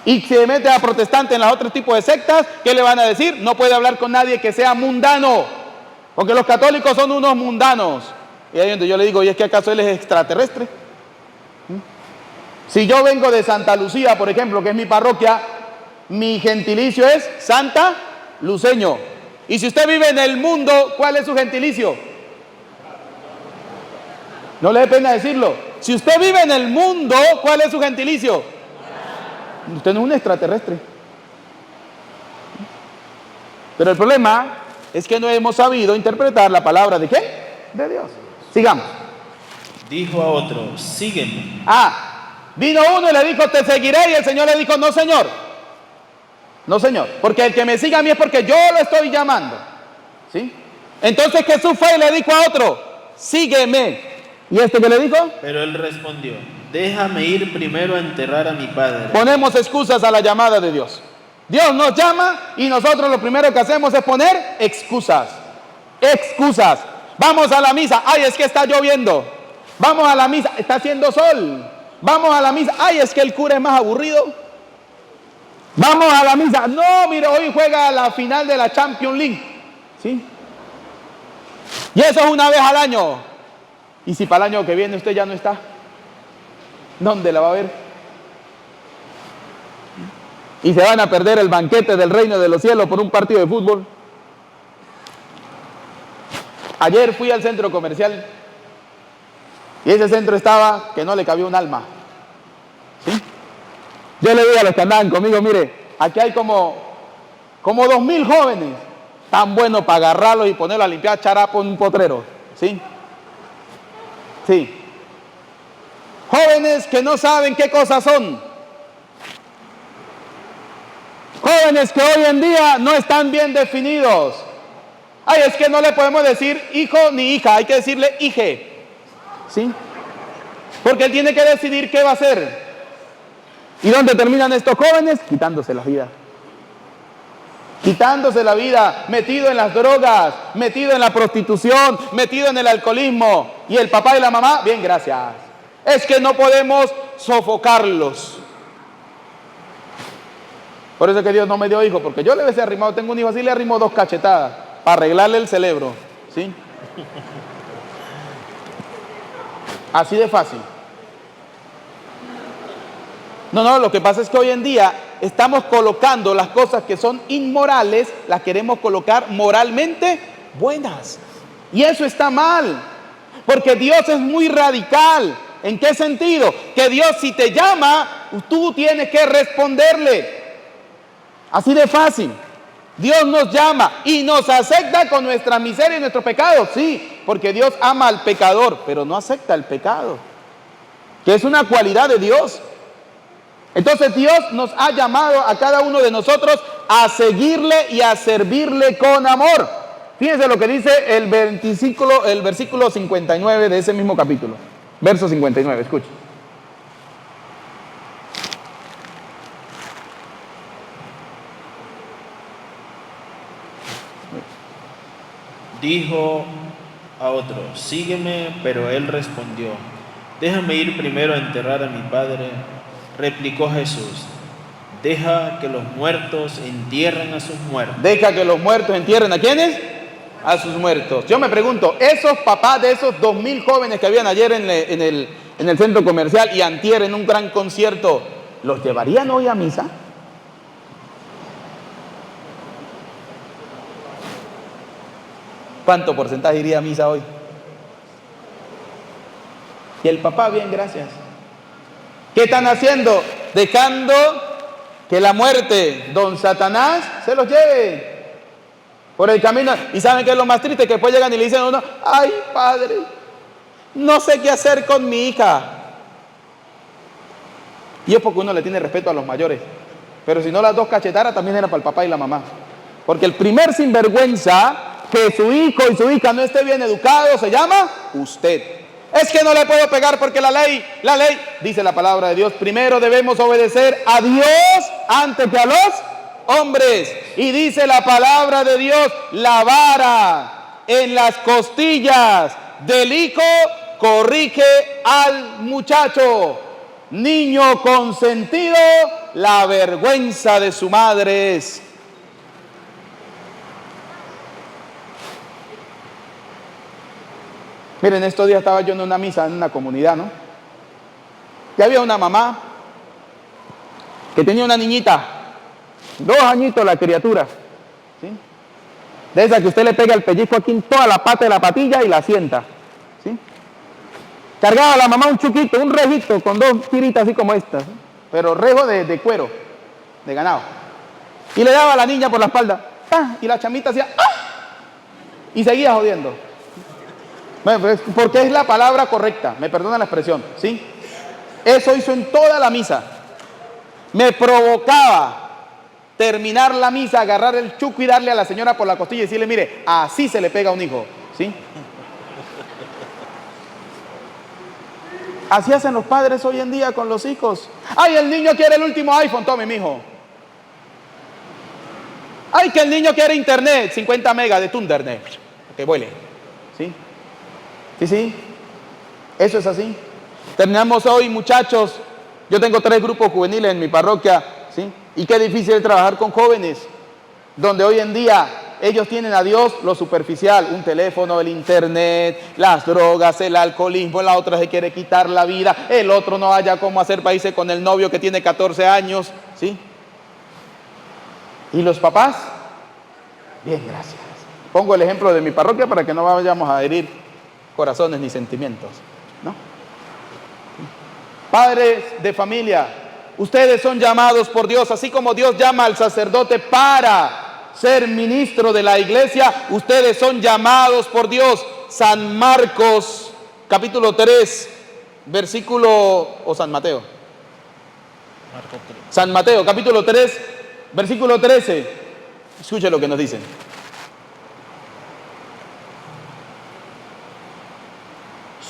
Y se mete a protestante en los otros tipos de sectas, ¿qué le van a decir? No puede hablar con nadie que sea mundano, porque los católicos son unos mundanos. Y ahí donde yo le digo, ¿y es que acaso él es extraterrestre? Si yo vengo de Santa Lucía, por ejemplo, que es mi parroquia, mi gentilicio es Santa Luceño. Y si usted vive en el mundo, ¿cuál es su gentilicio? No le dé pena decirlo. Si usted vive en el mundo, ¿cuál es su gentilicio? Usted no es un extraterrestre. Pero el problema es que no hemos sabido interpretar la palabra ¿de qué? De Dios. Sigamos. Dijo a otro, sígueme. Vino uno y le dijo, te seguiré, y el Señor le dijo, no señor, no señor, porque el que me siga a mí es porque yo lo estoy llamando, ¿sí? Entonces Jesús fue y le dijo a otro, sígueme. ¿Y este qué le dijo? Pero él respondió, déjame ir primero a enterrar a mi padre. Ponemos excusas a la llamada de Dios. Dios nos llama y nosotros lo primero que hacemos es poner excusas. Excusas. Vamos a la misa, ay, es que está lloviendo. Vamos a la misa, está haciendo sol. Vamos a la misa, ay, es que el cura es más aburrido. Vamos a la misa, no, mire, hoy juega la final de la Champions League, ¿sí? Y eso es una vez al año. Y si para el año que viene usted ya no está, ¿dónde la va a ver? Y se van a perder el banquete del reino de los cielos por un partido de fútbol. Ayer fui al centro comercial y ese centro estaba que no le cabía un alma, ¿sí? Yo le digo a los que andaban conmigo, mire, aquí hay como 2,000 jóvenes, tan bueno para agarrarlos y ponerlos a limpiar charapo en un potrero, ¿sí? Sí. Jóvenes que no saben qué cosas son. Jóvenes que hoy en día no están bien definidos. Ay, es que no le podemos decir hijo ni hija, hay que decirle hije, ¿sí? Porque él tiene que decidir qué va a hacer. ¿Y dónde terminan estos jóvenes? Quitándose la vida. Quitándose la vida, metido en las drogas, metido en la prostitución, metido en el alcoholismo. Y el papá y la mamá, bien, gracias. Es que no podemos sofocarlos. Por eso es que Dios no me dio hijo, porque yo le hubiese arrimado, tengo un hijo así, le arrimo 2 cachetadas para arreglarle el cerebro, ¿sí? Así de fácil. No, lo que pasa es que hoy en día estamos colocando las cosas que son inmorales, las queremos colocar moralmente buenas. Y eso está mal, porque Dios es muy radical. ¿En qué sentido? Que Dios, si te llama, tú tienes que responderle. Así de fácil. Dios nos llama y nos acepta con nuestra miseria y nuestro pecado, sí, porque Dios ama al pecador, pero no acepta el pecado, que es una cualidad de Dios. Entonces Dios nos ha llamado a cada uno de nosotros a seguirle y a servirle con amor. Fíjense lo que dice el versículo 59 de ese mismo capítulo. Verso 59, escuchen. Dijo a otro, sígueme, pero él respondió, déjame ir primero a enterrar a mi padre. Replicó Jesús, deja que los muertos entierren a sus muertos. Deja que los muertos entierren ¿a quiénes? A sus muertos. Yo me pregunto, esos papás de esos 2,000 jóvenes que habían ayer en el centro comercial y antier en un gran concierto, ¿los llevarían hoy a misa? ¿Cuánto porcentaje iría a misa hoy? Y el papá, bien, gracias. ¿Qué están haciendo? Dejando que la muerte, don Satanás, se los lleve por el camino. ¿Y saben qué es lo más triste? Que después llegan y le dicen a uno, ay, padre, no sé qué hacer con mi hija. Y es porque uno le tiene respeto a los mayores. Pero si no, las dos cachetadas también eran para el papá y la mamá. Porque el primer sinvergüenza que su hijo y su hija no esté bien educado se llama usted. Es que no le puedo pegar porque la ley, dice la palabra de Dios, primero debemos obedecer a Dios antes que a los hombres. Y dice la palabra de Dios, la vara en las costillas del hijo corrige al muchacho. Niño consentido, la vergüenza de su madre es. Miren, estos días estaba yo en una misa en una comunidad, ¿no? Y había una mamá que tenía una niñita, 2 añitos la criatura, ¿sí? De esa que usted le pega el pellizco aquí en toda la pata de la patilla y la sienta, ¿sí? Cargaba a la mamá un chuquito, un rejito con 2 tiritas así como estas, ¿sí? Pero rejo de cuero, de ganado. Y le daba a la niña por la espalda, ¡ah! Y la chamita hacía ¡ah! Y seguía jodiendo. Porque es la palabra correcta, me perdona la expresión, ¿sí? Eso hizo en toda la misa. Me provocaba terminar la misa, agarrar el chuco y darle a la señora por la costilla y decirle, mire, así se le pega a un hijo, ¿sí? Así hacen los padres hoy en día con los hijos. Ay, el niño quiere el último iPhone, tome, mijo. Ay, que el niño quiere internet, 50 megas de Thundernet, que vuele, ¿sí? Sí, eso es así. Terminamos hoy, muchachos. Yo tengo 3 grupos juveniles en mi parroquia, ¿sí? Y qué difícil es trabajar con jóvenes, donde hoy en día ellos tienen a Dios lo superficial, un teléfono, el internet, las drogas, el alcoholismo, la otra se quiere quitar la vida, el otro no haya cómo hacer para irse con el novio que tiene 14 años, ¿sí? ¿Y los papás? Bien, gracias. Pongo el ejemplo de mi parroquia para que no vayamos a herir corazones ni sentimientos, ¿no? Padres de familia, ustedes son llamados por Dios, así como Dios llama al sacerdote para ser ministro de la iglesia, ustedes son llamados por Dios. San Marcos, capítulo 3, versículo, o San Mateo. San Mateo, capítulo 3, versículo 13. Escuche lo que nos dicen.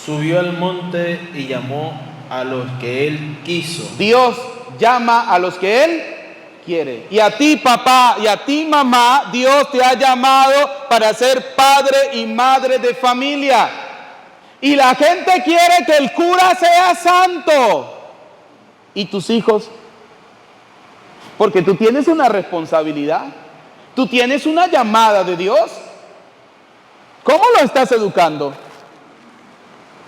Subió al monte y llamó a los que él quiso. Dios llama a los que Él quiere. Y a ti, papá, y a ti, mamá, Dios te ha llamado para ser padre y madre de familia. Y la gente quiere que el cura sea santo. ¿Y tus hijos? Porque tú tienes una responsabilidad. Tú tienes una llamada de Dios. ¿Cómo lo estás educando?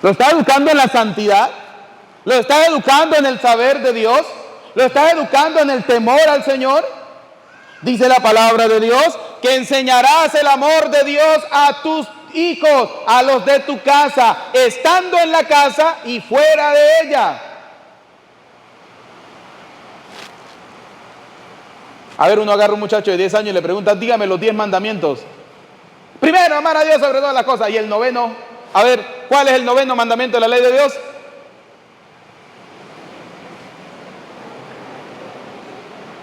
¿Lo estás educando en la santidad? ¿Lo estás educando en el saber de Dios? ¿Lo estás educando en el temor al Señor? Dice la palabra de Dios que enseñarás el amor de Dios a tus hijos, a los de tu casa, estando en la casa y fuera de ella. A ver, uno agarra a un muchacho de 10 años y le pregunta, dígame los 10 mandamientos. Primero, amar a Dios sobre todas las cosas. Y el 9, a ver, ¿cuál es el 9 mandamiento de la ley de Dios?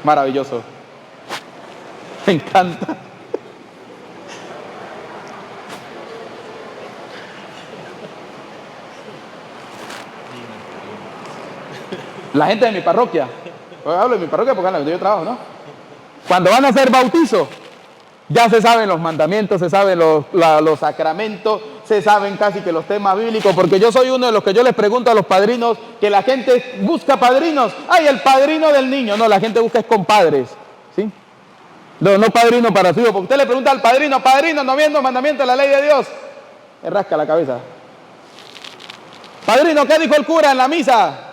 Maravilloso. Me encanta. La gente de mi parroquia, hablo de mi parroquia porque es donde yo trabajo, ¿no? Cuando van a hacer bautizo, ya se saben los mandamientos, se saben los sacramentos, se saben casi que los temas bíblicos, porque yo soy uno de los que yo les pregunto a los padrinos, que la gente busca padrinos. ¡Ay, el padrino del niño! No, la gente busca es compadres, ¿sí? No padrino para su hijo, porque usted le pregunta al padrino, padrino, no viendo mandamientos de la ley de Dios, le rasca la cabeza. Padrino, ¿qué dijo el cura en la misa?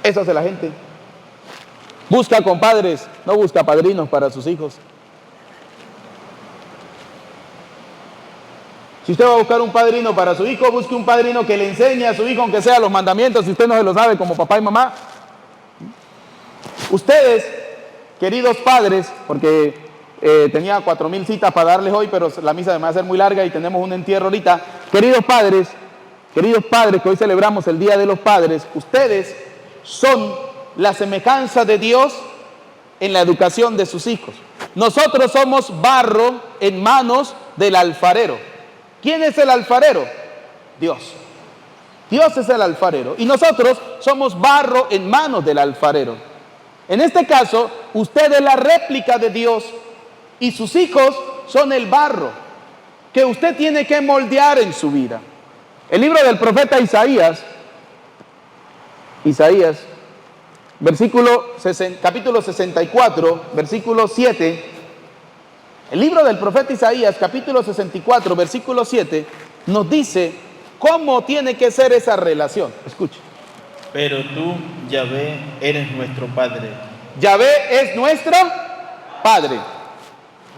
Eso hace la gente. Busca compadres, no busca padrinos para sus hijos. Si usted va a buscar un padrino para su hijo, busque un padrino que le enseñe a su hijo, aunque sea los mandamientos, si usted no se lo sabe como papá y mamá. Ustedes, queridos padres, porque tenía 4,000 citas para darles hoy, pero la misa me va a ser muy larga y tenemos un entierro ahorita. Queridos padres, queridos padres, que hoy celebramos el Día de los Padres, ustedes son la semejanza de Dios en la educación de sus hijos. Nosotros somos barro en manos del alfarero. ¿Quién es el alfarero? Dios. Dios es el alfarero y nosotros somos barro en manos del alfarero. En este caso, usted es la réplica de Dios y sus hijos son el barro que usted tiene que moldear en su vida. El libro del profeta Isaías, capítulo 64, versículo 7, el libro del profeta Isaías, capítulo 64, versículo 7, nos dice cómo tiene que ser esa relación. Escuche. Pero tú, Yahvé, eres nuestro Padre. Yahvé es nuestro Padre.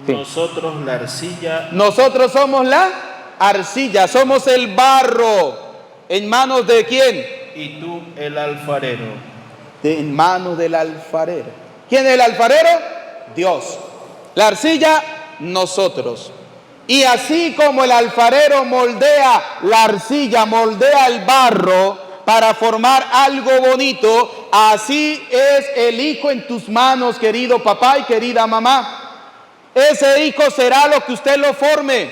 Sí. Nosotros la arcilla. Nosotros somos la arcilla, somos el barro. ¿En manos de quién? Y tú el alfarero. En manos del alfarero. ¿Quién es el alfarero? Dios. La arcilla, nosotros. Y así como el alfarero moldea la arcilla, moldea el barro para formar algo bonito, así es el hijo en tus manos, querido papá y querida mamá. Ese hijo será lo que usted lo forme,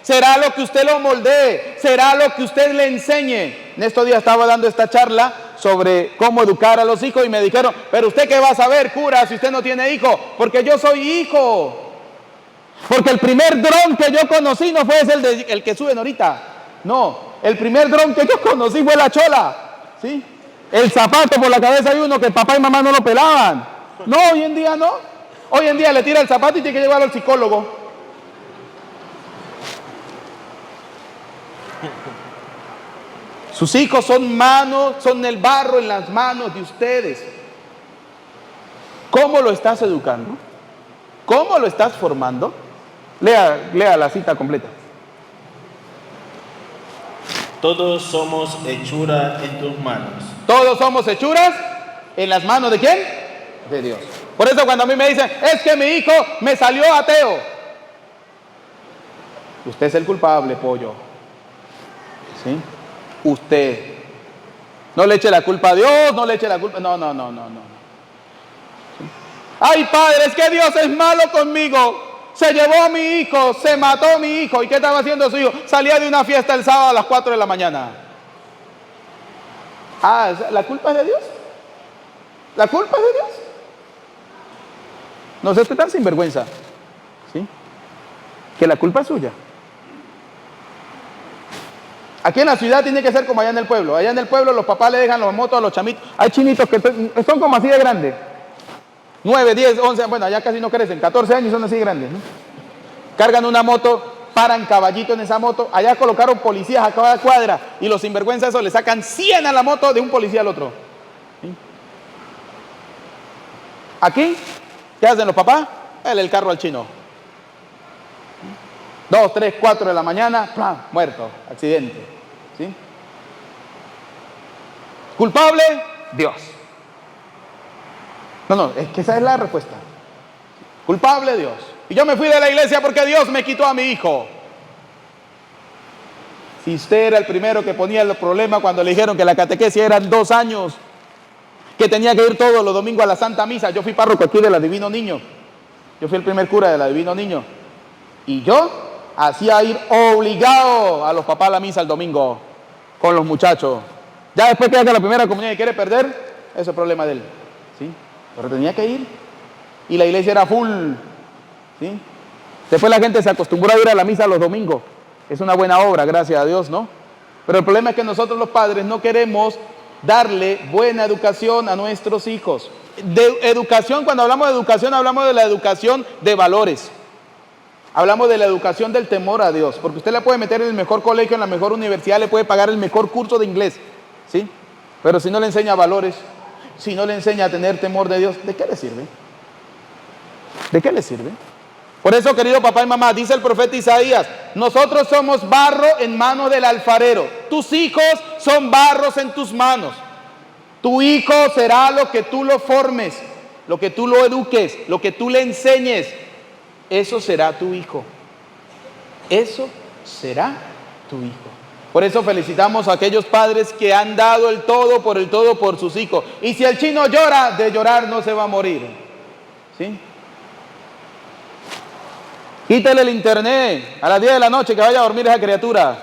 será lo que usted lo moldee, será lo que usted le enseñe. En estos días estaba dando esta charla sobre cómo educar a los hijos y me dijeron, pero usted qué va a saber, cura, si usted no tiene hijo, porque yo soy hijo. Porque el primer dron que yo conocí no fue el que suben ahorita. No, el primer dron que yo conocí fue la chola. ¿Sí? El zapato por la cabeza de uno que papá y mamá no lo pelaban. No, hoy en día no. Hoy en día le tira el zapato y tiene que llevarlo al psicólogo. Sus hijos son el barro en las manos de ustedes. ¿Cómo lo estás educando? ¿Cómo lo estás formando? Lea la cita completa. Todos somos hechura en tus manos. Todos somos hechuras en las manos ¿de quién? De Dios. Por eso cuando a mí me dicen, es que mi hijo me salió ateo. Usted es el culpable, pollo. ¿Sí? Usted. No le eche la culpa a Dios, no le eche la culpa. No. ¿Sí? Ay, padre, es que Dios es malo conmigo. Se llevó a mi hijo, se mató a mi hijo. ¿Y qué estaba haciendo su hijo? Salía de una fiesta el sábado a las 4 de la mañana. Ah, ¿la culpa es de Dios? ¿La culpa es de Dios? No sé, usted tan sinvergüenza. ¿Sí? Que la culpa es suya. Aquí en la ciudad tiene que ser como allá en el pueblo. Allá en el pueblo los papás le dejan los motos a los chamitos. Hay chinitos que son como así de grandes. 9, 10, 11, bueno, allá casi no crecen, 14 años son así grandes, ¿no? Cargan una moto, paran caballito en esa moto, allá colocaron policías a cada cuadra y los sinvergüenzas esos le sacan 100 a la moto de un policía al otro. ¿Sí? Aquí, ¿qué hacen los papás? El carro al chino. 2, 3, 4 de la mañana, ¡plam! Muerto, accidente. ¿Sí? ¿Culpable? Dios. No, es que esa es la respuesta. Culpable Dios. Y yo me fui de la iglesia porque Dios me quitó a mi hijo. Si usted era el primero que ponía el problema cuando le dijeron que la catequesis eran 2 años, que tenía que ir todos los domingos a la Santa Misa. Yo fui párroco aquí de la Divino Niño. Yo fui el primer cura de la Divino Niño. Y yo hacía ir obligado a los papás a la misa el domingo con los muchachos. Ya después que haga la primera comunión y quiere perder, ese es problema de él. ¿Sí? Pero tenía que ir. Y la iglesia era full. ¿Sí? Después la gente se acostumbró a ir a la misa los domingos. Es una buena obra, gracias a Dios, ¿no? Pero el problema es que nosotros los padres no queremos darle buena educación a nuestros hijos. De educación, cuando hablamos de educación, hablamos de la educación de valores. Hablamos de la educación del temor a Dios. Porque usted le puede meter en el mejor colegio, en la mejor universidad, le puede pagar el mejor curso de inglés. ¿Sí? Pero si no le enseña valores, si no le enseña a tener temor de Dios, ¿de qué le sirve? ¿De qué le sirve? Por eso, querido papá y mamá, dice el profeta Isaías, nosotros somos barro en manos del alfarero. Tus hijos son barros en tus manos. Tu hijo será lo que tú lo formes, lo que tú lo eduques, lo que tú le enseñes. Eso será tu hijo. Eso será tu hijo. Por eso felicitamos a aquellos padres que han dado el todo por sus hijos. Y si el chino llora, de llorar no se va a morir. ¿Sí? Quítale el internet a las 10 de la noche, que vaya a dormir esa criatura.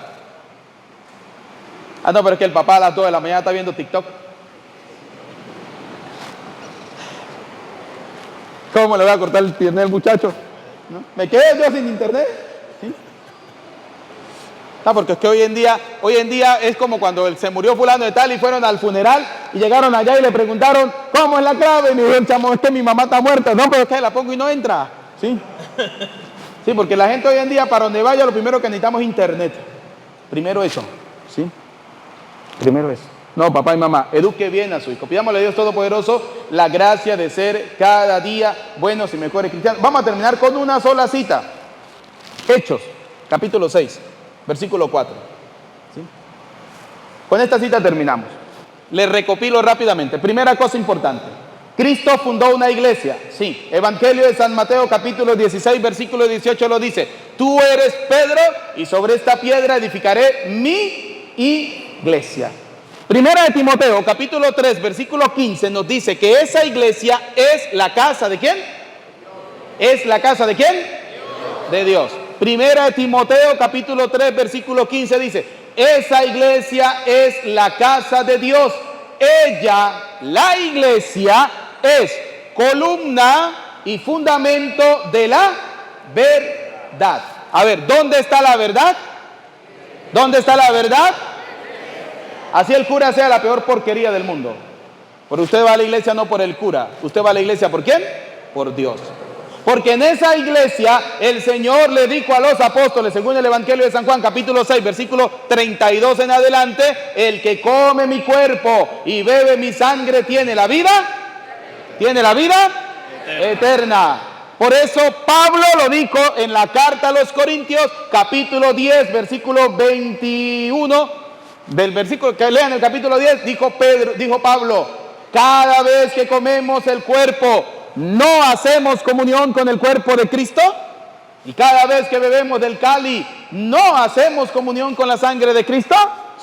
Ah, no, pero es que el papá a las 2 de la mañana está viendo TikTok. ¿Cómo le voy a cortar el internet al muchacho? ¿No? ¿Me quedo yo sin internet? ¿Sí? Ah, porque es que hoy en día es como cuando se murió fulano de tal y fueron al funeral y llegaron allá y le preguntaron, ¿cómo es la clave? Y me dijeron, chamo, es que mi mamá está muerta. No, pero es que la pongo y no entra. ¿Sí? Sí, porque la gente hoy en día, para donde vaya, lo primero que necesitamos es internet. Primero eso. ¿Sí? Primero eso. No, papá y mamá, eduque bien a su hijo. Pidámosle a Dios Todopoderoso la gracia de ser cada día buenos y mejores cristianos. Vamos a terminar con una sola cita. Hechos, capítulo 6, versículo 4. ¿Sí? Con esta cita terminamos. Les recopilo rápidamente. Primera cosa importante. Cristo fundó una iglesia. Sí, Evangelio de San Mateo, capítulo 16, versículo 18 lo dice. Tú eres Pedro y sobre esta piedra edificaré mi iglesia. Primera de Timoteo, capítulo 3, versículo 15 nos dice que esa iglesia es la casa ¿de quién? ¿Es la casa de quién? De Dios. Primera de Timoteo, capítulo 3, versículo 15 dice, esa iglesia es la casa de Dios. Ella, la iglesia, es columna y fundamento de la verdad. A ver, ¿dónde está la verdad? ¿Dónde está la verdad? Así el cura sea la peor porquería del mundo. Pero usted va a la iglesia no por el cura. ¿Usted va a la iglesia por quién? Por Dios. Porque en esa iglesia el Señor le dijo a los apóstoles, según el Evangelio de San Juan, capítulo 6, versículo 32 en adelante, el que come mi cuerpo y bebe mi sangre tiene la vida. ¿Tiene la vida? Eterna. Por eso Pablo lo dijo en la carta a los Corintios, capítulo 10, versículo 21. Del versículo que lean el capítulo 10, dijo Pablo, cada vez que comemos el cuerpo, ¿no hacemos comunión con el cuerpo de Cristo? Y cada vez que bebemos del cáliz, ¿no hacemos comunión con la sangre de Cristo?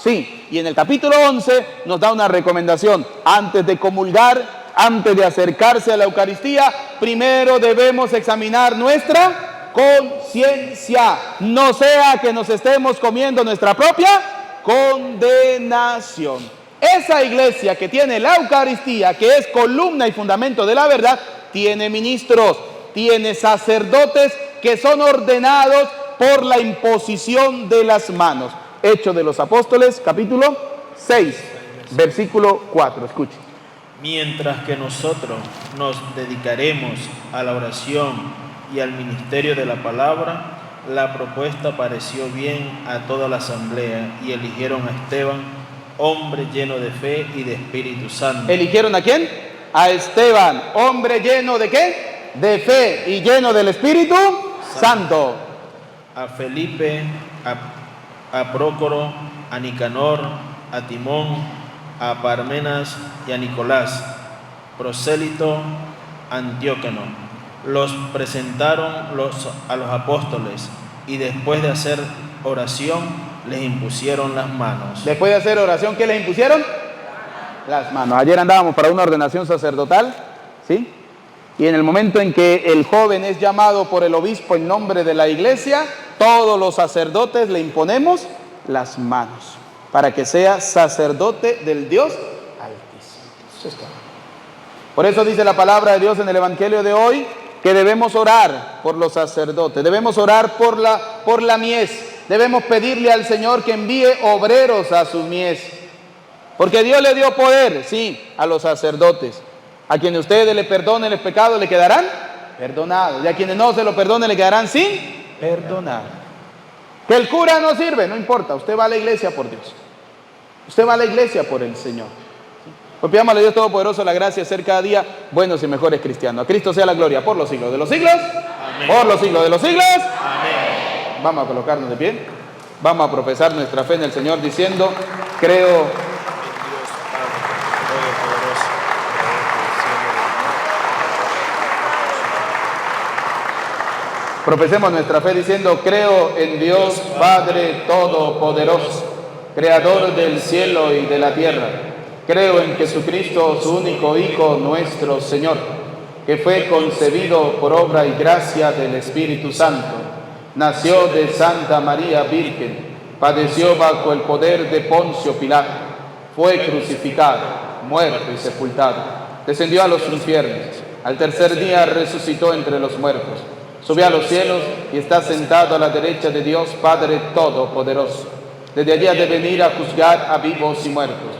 Sí. Y en el capítulo 11 nos da una recomendación. Antes de comulgar, antes de acercarse a la Eucaristía, primero debemos examinar nuestra conciencia. No sea que nos estemos comiendo nuestra propia condenación. Esa iglesia que tiene la Eucaristía, que es columna y fundamento de la verdad, tiene ministros, tiene sacerdotes que son ordenados por la imposición de las manos. Hechos de los Apóstoles, capítulo 6, versículo 4. Escuchen. Mientras que nosotros nos dedicaremos a la oración y al ministerio de la palabra, la propuesta pareció bien a toda la asamblea y eligieron a Esteban, hombre lleno de fe y de Espíritu Santo. ¿Eligieron a quién? A Esteban, hombre lleno de qué? De fe y lleno del Espíritu Santo. A Felipe, a Prócoro, a Nicanor, a Timón, a Parmenas y a Nicolás, prosélito antióqueno. Los presentaron a los apóstoles y después de hacer oración les impusieron las manos. Después de hacer oración, ¿qué les impusieron? Las manos. Ayer andábamos para una ordenación sacerdotal, ¿sí? Y en el momento en que el joven es llamado por el obispo en nombre de la iglesia, todos los sacerdotes le imponemos las manos para que sea sacerdote del Dios Altísimo. Eso es todo. Por eso dice la palabra de Dios en el Evangelio de hoy que debemos orar por los sacerdotes, debemos orar por la mies, debemos pedirle al Señor que envíe obreros a su mies, porque Dios le dio poder, sí, a los sacerdotes. A quienes ustedes le perdonen los pecados le quedarán perdonados, y a quienes no se lo perdonen le quedarán sin perdonar. Que el cura no sirve, no importa, usted va a la iglesia por Dios, usted va a la iglesia por el Señor. Pues pidámosle a Dios Todopoderoso la gracia de ser cada día buenos y mejores cristianos. A Cristo sea la gloria por los siglos de los siglos. Amén. Por los siglos de los siglos. Amén. Vamos a colocarnos de pie. Vamos a profesar nuestra fe en el Señor diciendo, creo en Dios Padre Todopoderoso. Profesemos nuestra fe diciendo, creo en Dios Padre Todopoderoso, Creador del cielo y de la tierra. Creo en Jesucristo, su único Hijo, nuestro Señor, que fue concebido por obra y gracia del Espíritu Santo. Nació de Santa María Virgen, padeció bajo el poder de Poncio Pilato, fue crucificado, muerto y sepultado, descendió a los infiernos, al tercer día resucitó entre los muertos, subió a los cielos y está sentado a la derecha de Dios Padre Todopoderoso. Desde allí ha de venir a juzgar a vivos y muertos.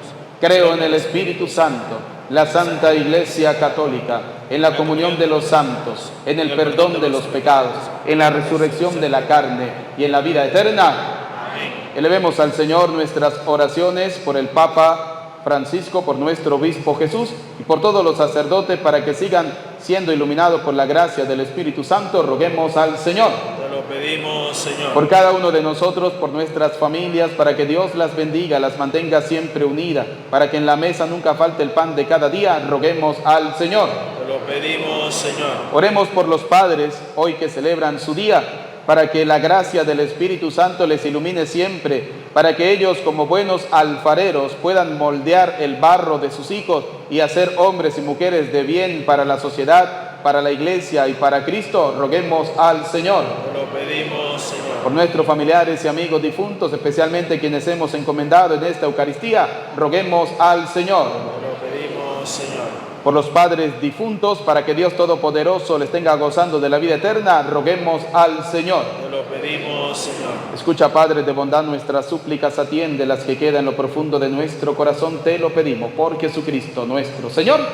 Creo en el Espíritu Santo, la Santa Iglesia Católica, en la comunión de los santos, en el perdón de los pecados, en la resurrección de la carne y en la vida eterna. Elevemos al Señor nuestras oraciones por el Papa Francisco, por nuestro Obispo Jesús y por todos los sacerdotes para que sigan siendo iluminados por la gracia del Espíritu Santo. Roguemos al Señor. Te lo pedimos, Señor. Por cada uno de nosotros, por nuestras familias, para que Dios las bendiga, las mantenga siempre unidas, para que en la mesa nunca falte el pan de cada día. Roguemos al Señor. Te lo pedimos, Señor. Oremos por los padres hoy que celebran su día, para que la gracia del Espíritu Santo les ilumine siempre, para que ellos como buenos alfareros puedan moldear el barro de sus hijos y hacer hombres y mujeres de bien para la sociedad, para la Iglesia y para Cristo. Roguemos al Señor. Te lo pedimos, Señor. Por nuestros familiares y amigos difuntos, especialmente quienes hemos encomendado en esta Eucaristía, roguemos al Señor. Te lo pedimos, Señor. Por los padres difuntos, para que Dios Todopoderoso les tenga gozando de la vida eterna, roguemos al Señor. Te lo pedimos, Señor. Escucha, Padre de bondad, nuestras súplicas, atiende las que quedan en lo profundo de nuestro corazón, te lo pedimos, por Jesucristo nuestro Señor. Amén.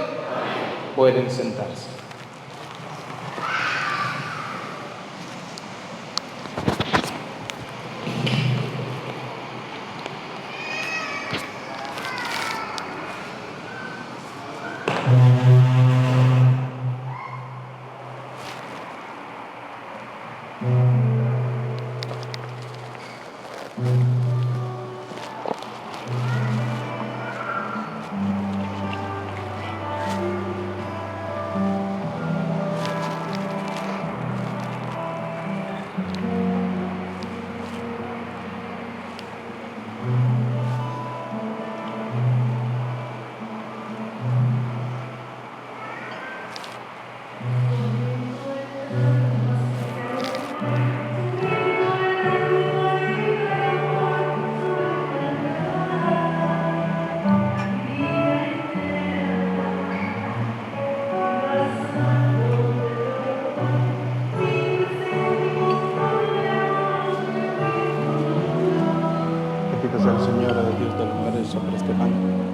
Pueden sentarse.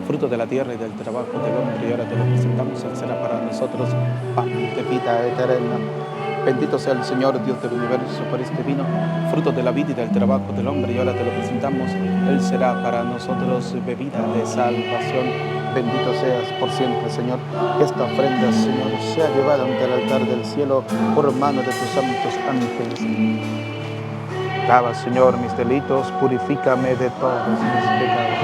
Fruto de la tierra y del trabajo del hombre, y ahora te lo presentamos, Él será para nosotros pan de vida eterna. Bendito sea el Señor, Dios del universo, por este vino, fruto de la vida y del trabajo del hombre, y ahora te lo presentamos, Él será para nosotros bebida de salvación. Bendito seas por siempre, Señor. Que esta ofrenda, Señor, sea llevada ante el altar del cielo por mano de tus santos ángeles. Lava, Señor, mis delitos, purifícame de todos mis pecados.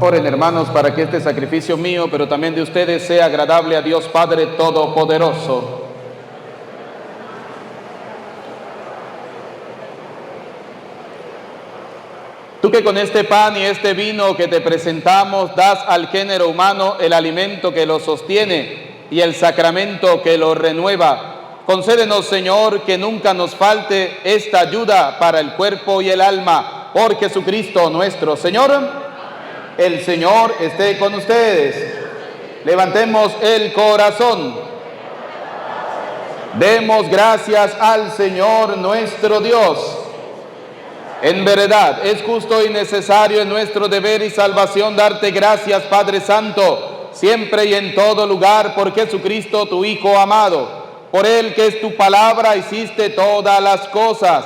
Oren, hermanos, para que este sacrificio mío, pero también de ustedes, sea agradable a Dios Padre Todopoderoso. Tú que con este pan y este vino que te presentamos das al género humano el alimento que lo sostiene y el sacramento que lo renueva, concédenos, Señor, que nunca nos falte esta ayuda para el cuerpo y el alma, por Jesucristo nuestro Señor. El Señor esté con ustedes. Levantemos el corazón. Demos gracias al Señor nuestro Dios. En verdad, es justo y necesario en nuestro deber y salvación darte gracias, Padre Santo, siempre y en todo lugar, por Jesucristo, tu Hijo amado. Por Él, que es tu palabra, hiciste todas las cosas.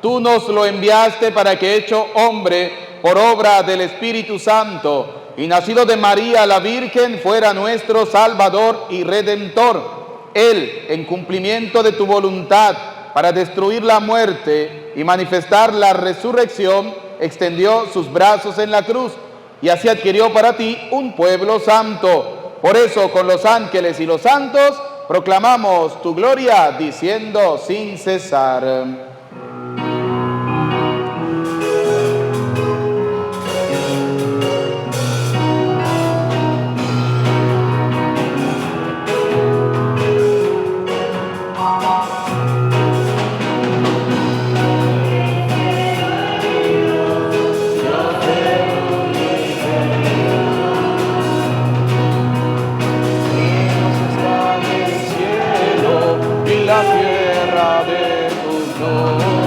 Tú nos lo enviaste para que, hecho hombre, por obra del Espíritu Santo, y nacido de María la Virgen, fuera nuestro Salvador y Redentor. Él, en cumplimiento de tu voluntad, para destruir la muerte y manifestar la resurrección, extendió sus brazos en la cruz, y así adquirió para ti un pueblo santo. Por eso, con los ángeles y los santos, proclamamos tu gloria, diciendo sin cesar: la tierra de tu gloria.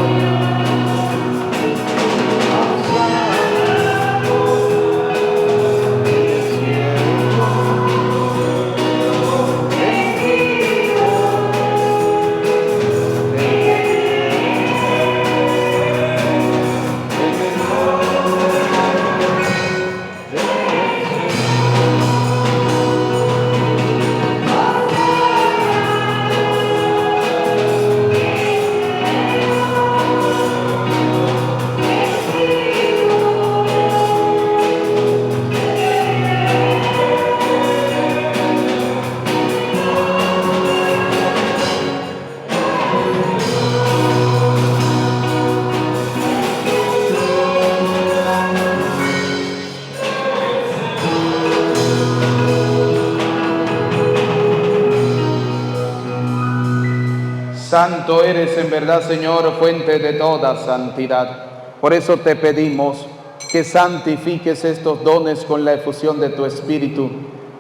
Santo eres en verdad, Señor, fuente de toda santidad. Por eso te pedimos que santifiques estos dones con la efusión de tu Espíritu,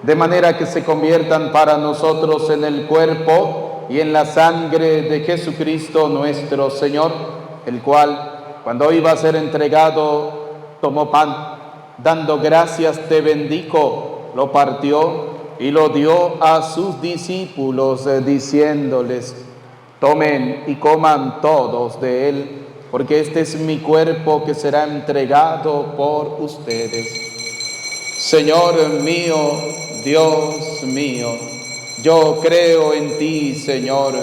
de manera que se conviertan para nosotros en el cuerpo y en la sangre de Jesucristo nuestro Señor, el cual, cuando iba a ser entregado, tomó pan, dando gracias te bendijo, lo partió y lo dio a sus discípulos, diciéndoles: tomen y coman todos de él, porque este es mi cuerpo que será entregado por ustedes. Señor mío, Dios mío, yo creo en ti, Señor.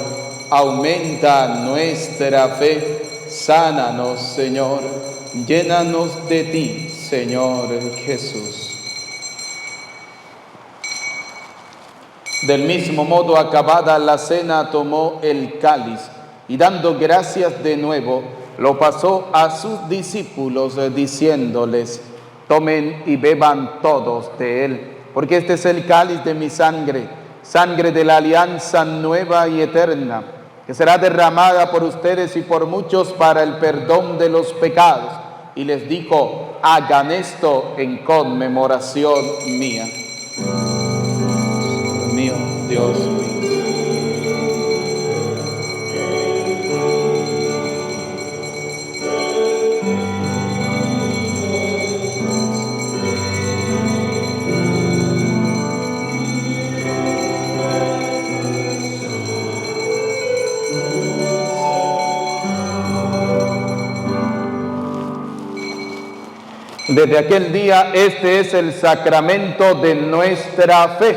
Aumenta nuestra fe. Sánanos, Señor. Llénanos de ti, Señor Jesús. Del mismo modo, acabada la cena, tomó el cáliz y dando gracias de nuevo, lo pasó a sus discípulos, diciéndoles: tomen y beban todos de él, porque este es el cáliz de mi sangre, sangre de la alianza nueva y eterna, que será derramada por ustedes y por muchos para el perdón de los pecados. Y les dijo: hagan esto en conmemoración mía. Mío, Dios mío. Desde aquel día, este es el sacramento de nuestra fe.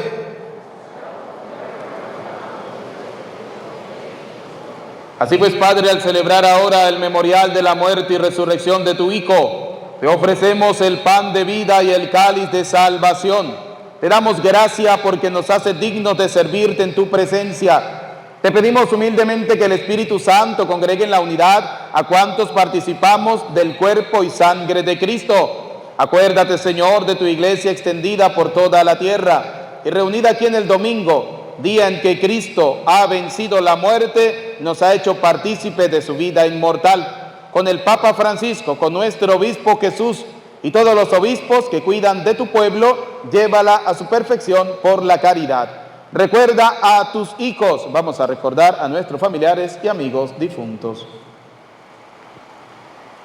Así pues, Padre, al celebrar ahora el memorial de la muerte y resurrección de tu Hijo, te ofrecemos el pan de vida y el cáliz de salvación. Te damos gracias porque nos haces dignos de servirte en tu presencia. Te pedimos humildemente que el Espíritu Santo congregue en la unidad a cuantos participamos del cuerpo y sangre de Cristo. Acuérdate, Señor, de tu iglesia extendida por toda la tierra y reunida aquí en el domingo, día en que Cristo ha vencido la muerte, nos ha hecho partícipe de su vida inmortal. Con el Papa Francisco, con nuestro obispo Jesús y todos los obispos que cuidan de tu pueblo, llévala a su perfección por la caridad. Recuerda a tus hijos. Vamos a recordar a nuestros familiares y amigos difuntos.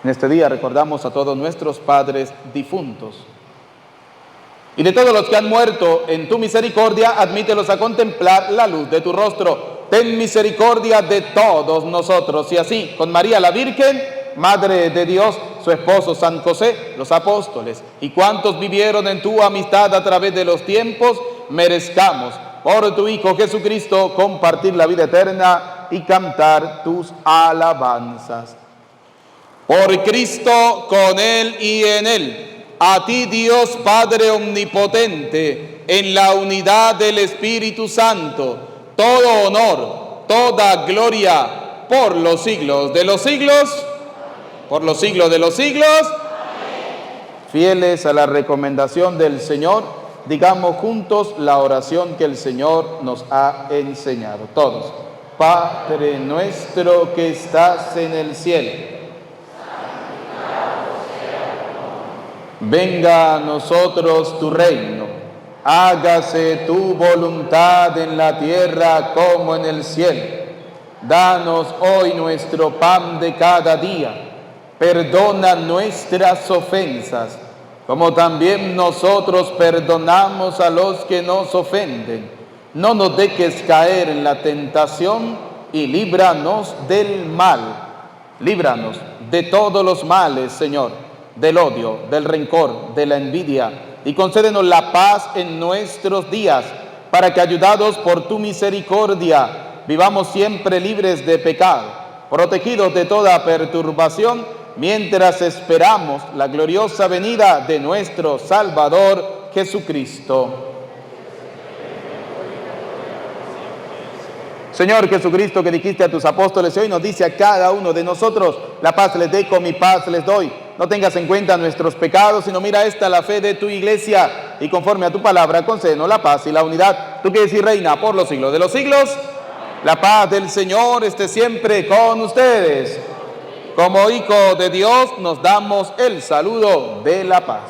En este día recordamos a todos nuestros padres difuntos. Y de todos los que han muerto en tu misericordia, admítelos a contemplar la luz de tu rostro. Ten misericordia de todos nosotros. Y así, con María la Virgen, Madre de Dios, su esposo San José, los apóstoles y cuantos vivieron en tu amistad a través de los tiempos, merezcamos por tu Hijo Jesucristo compartir la vida eterna y cantar tus alabanzas. Por Cristo, con Él y en Él, a ti Dios Padre Omnipotente, en la unidad del Espíritu Santo, todo honor, toda gloria, por los siglos de los siglos, por los siglos de los siglos. Fieles a la recomendación del Señor, digamos juntos la oración que el Señor nos ha enseñado. Todos. Padre nuestro que estás en el cielo, venga a nosotros tu reino, hágase tu voluntad en la tierra como en el cielo. Danos hoy nuestro pan de cada día. Perdona nuestras ofensas, como también nosotros perdonamos a los que nos ofenden. No nos dejes caer en la tentación y líbranos del mal. Líbranos de todos los males, Señor, del odio, del rencor, de la envidia, y concédenos la paz en nuestros días, para que, ayudados por tu misericordia, vivamos siempre libres de pecado, protegidos de toda perturbación, mientras esperamos la gloriosa venida de nuestro Salvador Jesucristo. Señor Jesucristo, que dijiste a tus apóstoles, y hoy nos dice a cada uno de nosotros: la paz les dejo, mi paz les doy. No tengas en cuenta nuestros pecados, sino mira esta la fe de tu iglesia, y conforme a tu palabra concédenos la paz y la unidad. Tú que eres y reina por los siglos de los siglos. La paz del Señor esté siempre con ustedes. Como hijo de Dios nos damos el saludo de la paz.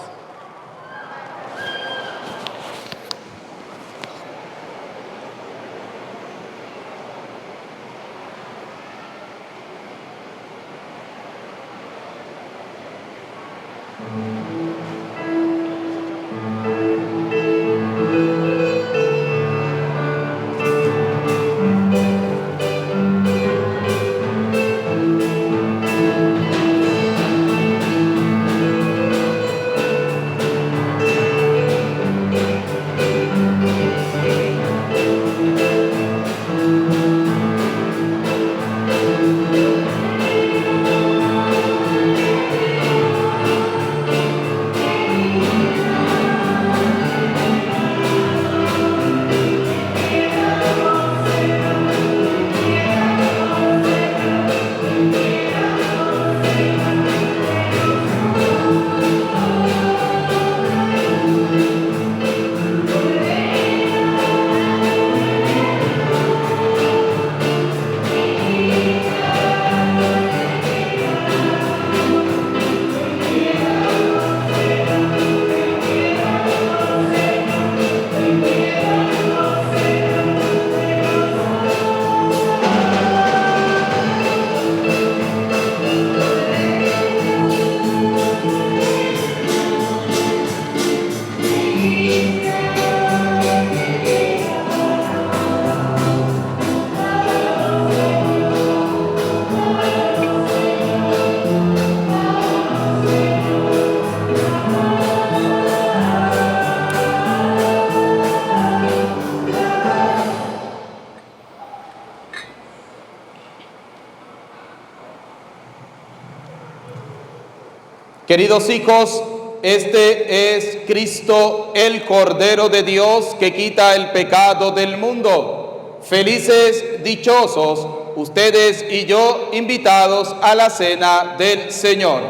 Queridos hijos, este es Cristo, el Cordero de Dios, que quita el pecado del mundo. Felices, dichosos, ustedes y yo, invitados a la cena del Señor.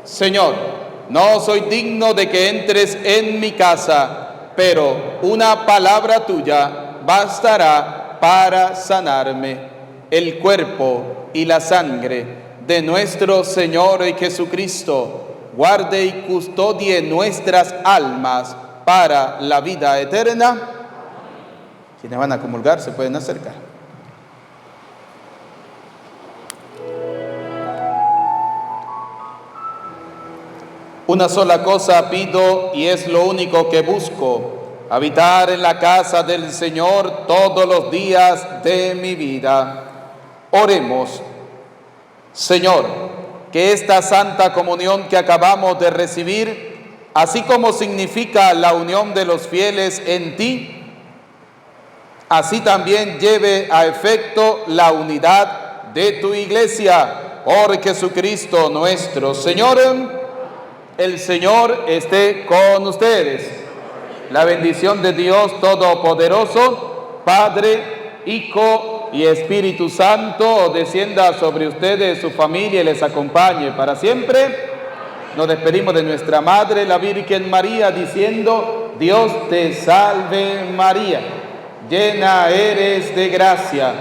Señor, no soy digno de que entres en mi casa, pero una palabra tuya bastará para sanarme. El cuerpo y la sangre de nuestro Señor y Jesucristo guarde y custodie nuestras almas para la vida eterna. Quienes van a comulgar se pueden acercar. Una sola cosa pido y es lo único que busco: habitar en la casa del Señor todos los días de mi vida. Oremos. Señor, que esta santa comunión que acabamos de recibir, así como significa la unión de los fieles en ti, así también lleve a efecto la unidad de tu iglesia. Por Jesucristo nuestro Señor. El Señor esté con ustedes. La bendición de Dios Todopoderoso, Padre, Hijo y Espíritu Santo, descienda sobre ustedes, su familia, y les acompañe para siempre. Nos despedimos de nuestra Madre, la Virgen María, diciendo: Dios te salve María, llena eres de gracia,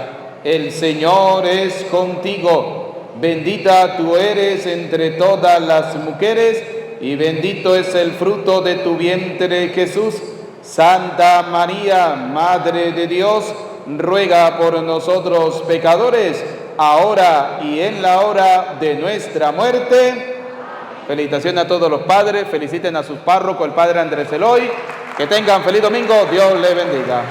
el Señor es contigo, bendita tú eres entre todas las mujeres, y bendito es el fruto de tu vientre, Jesús. Santa María, Madre de Dios, ruega por nosotros pecadores, ahora y en la hora de nuestra muerte. Felicitaciones a todos los padres, feliciten a sus párrocos, el padre Andrés Eloy. Que tengan feliz domingo, Dios les bendiga.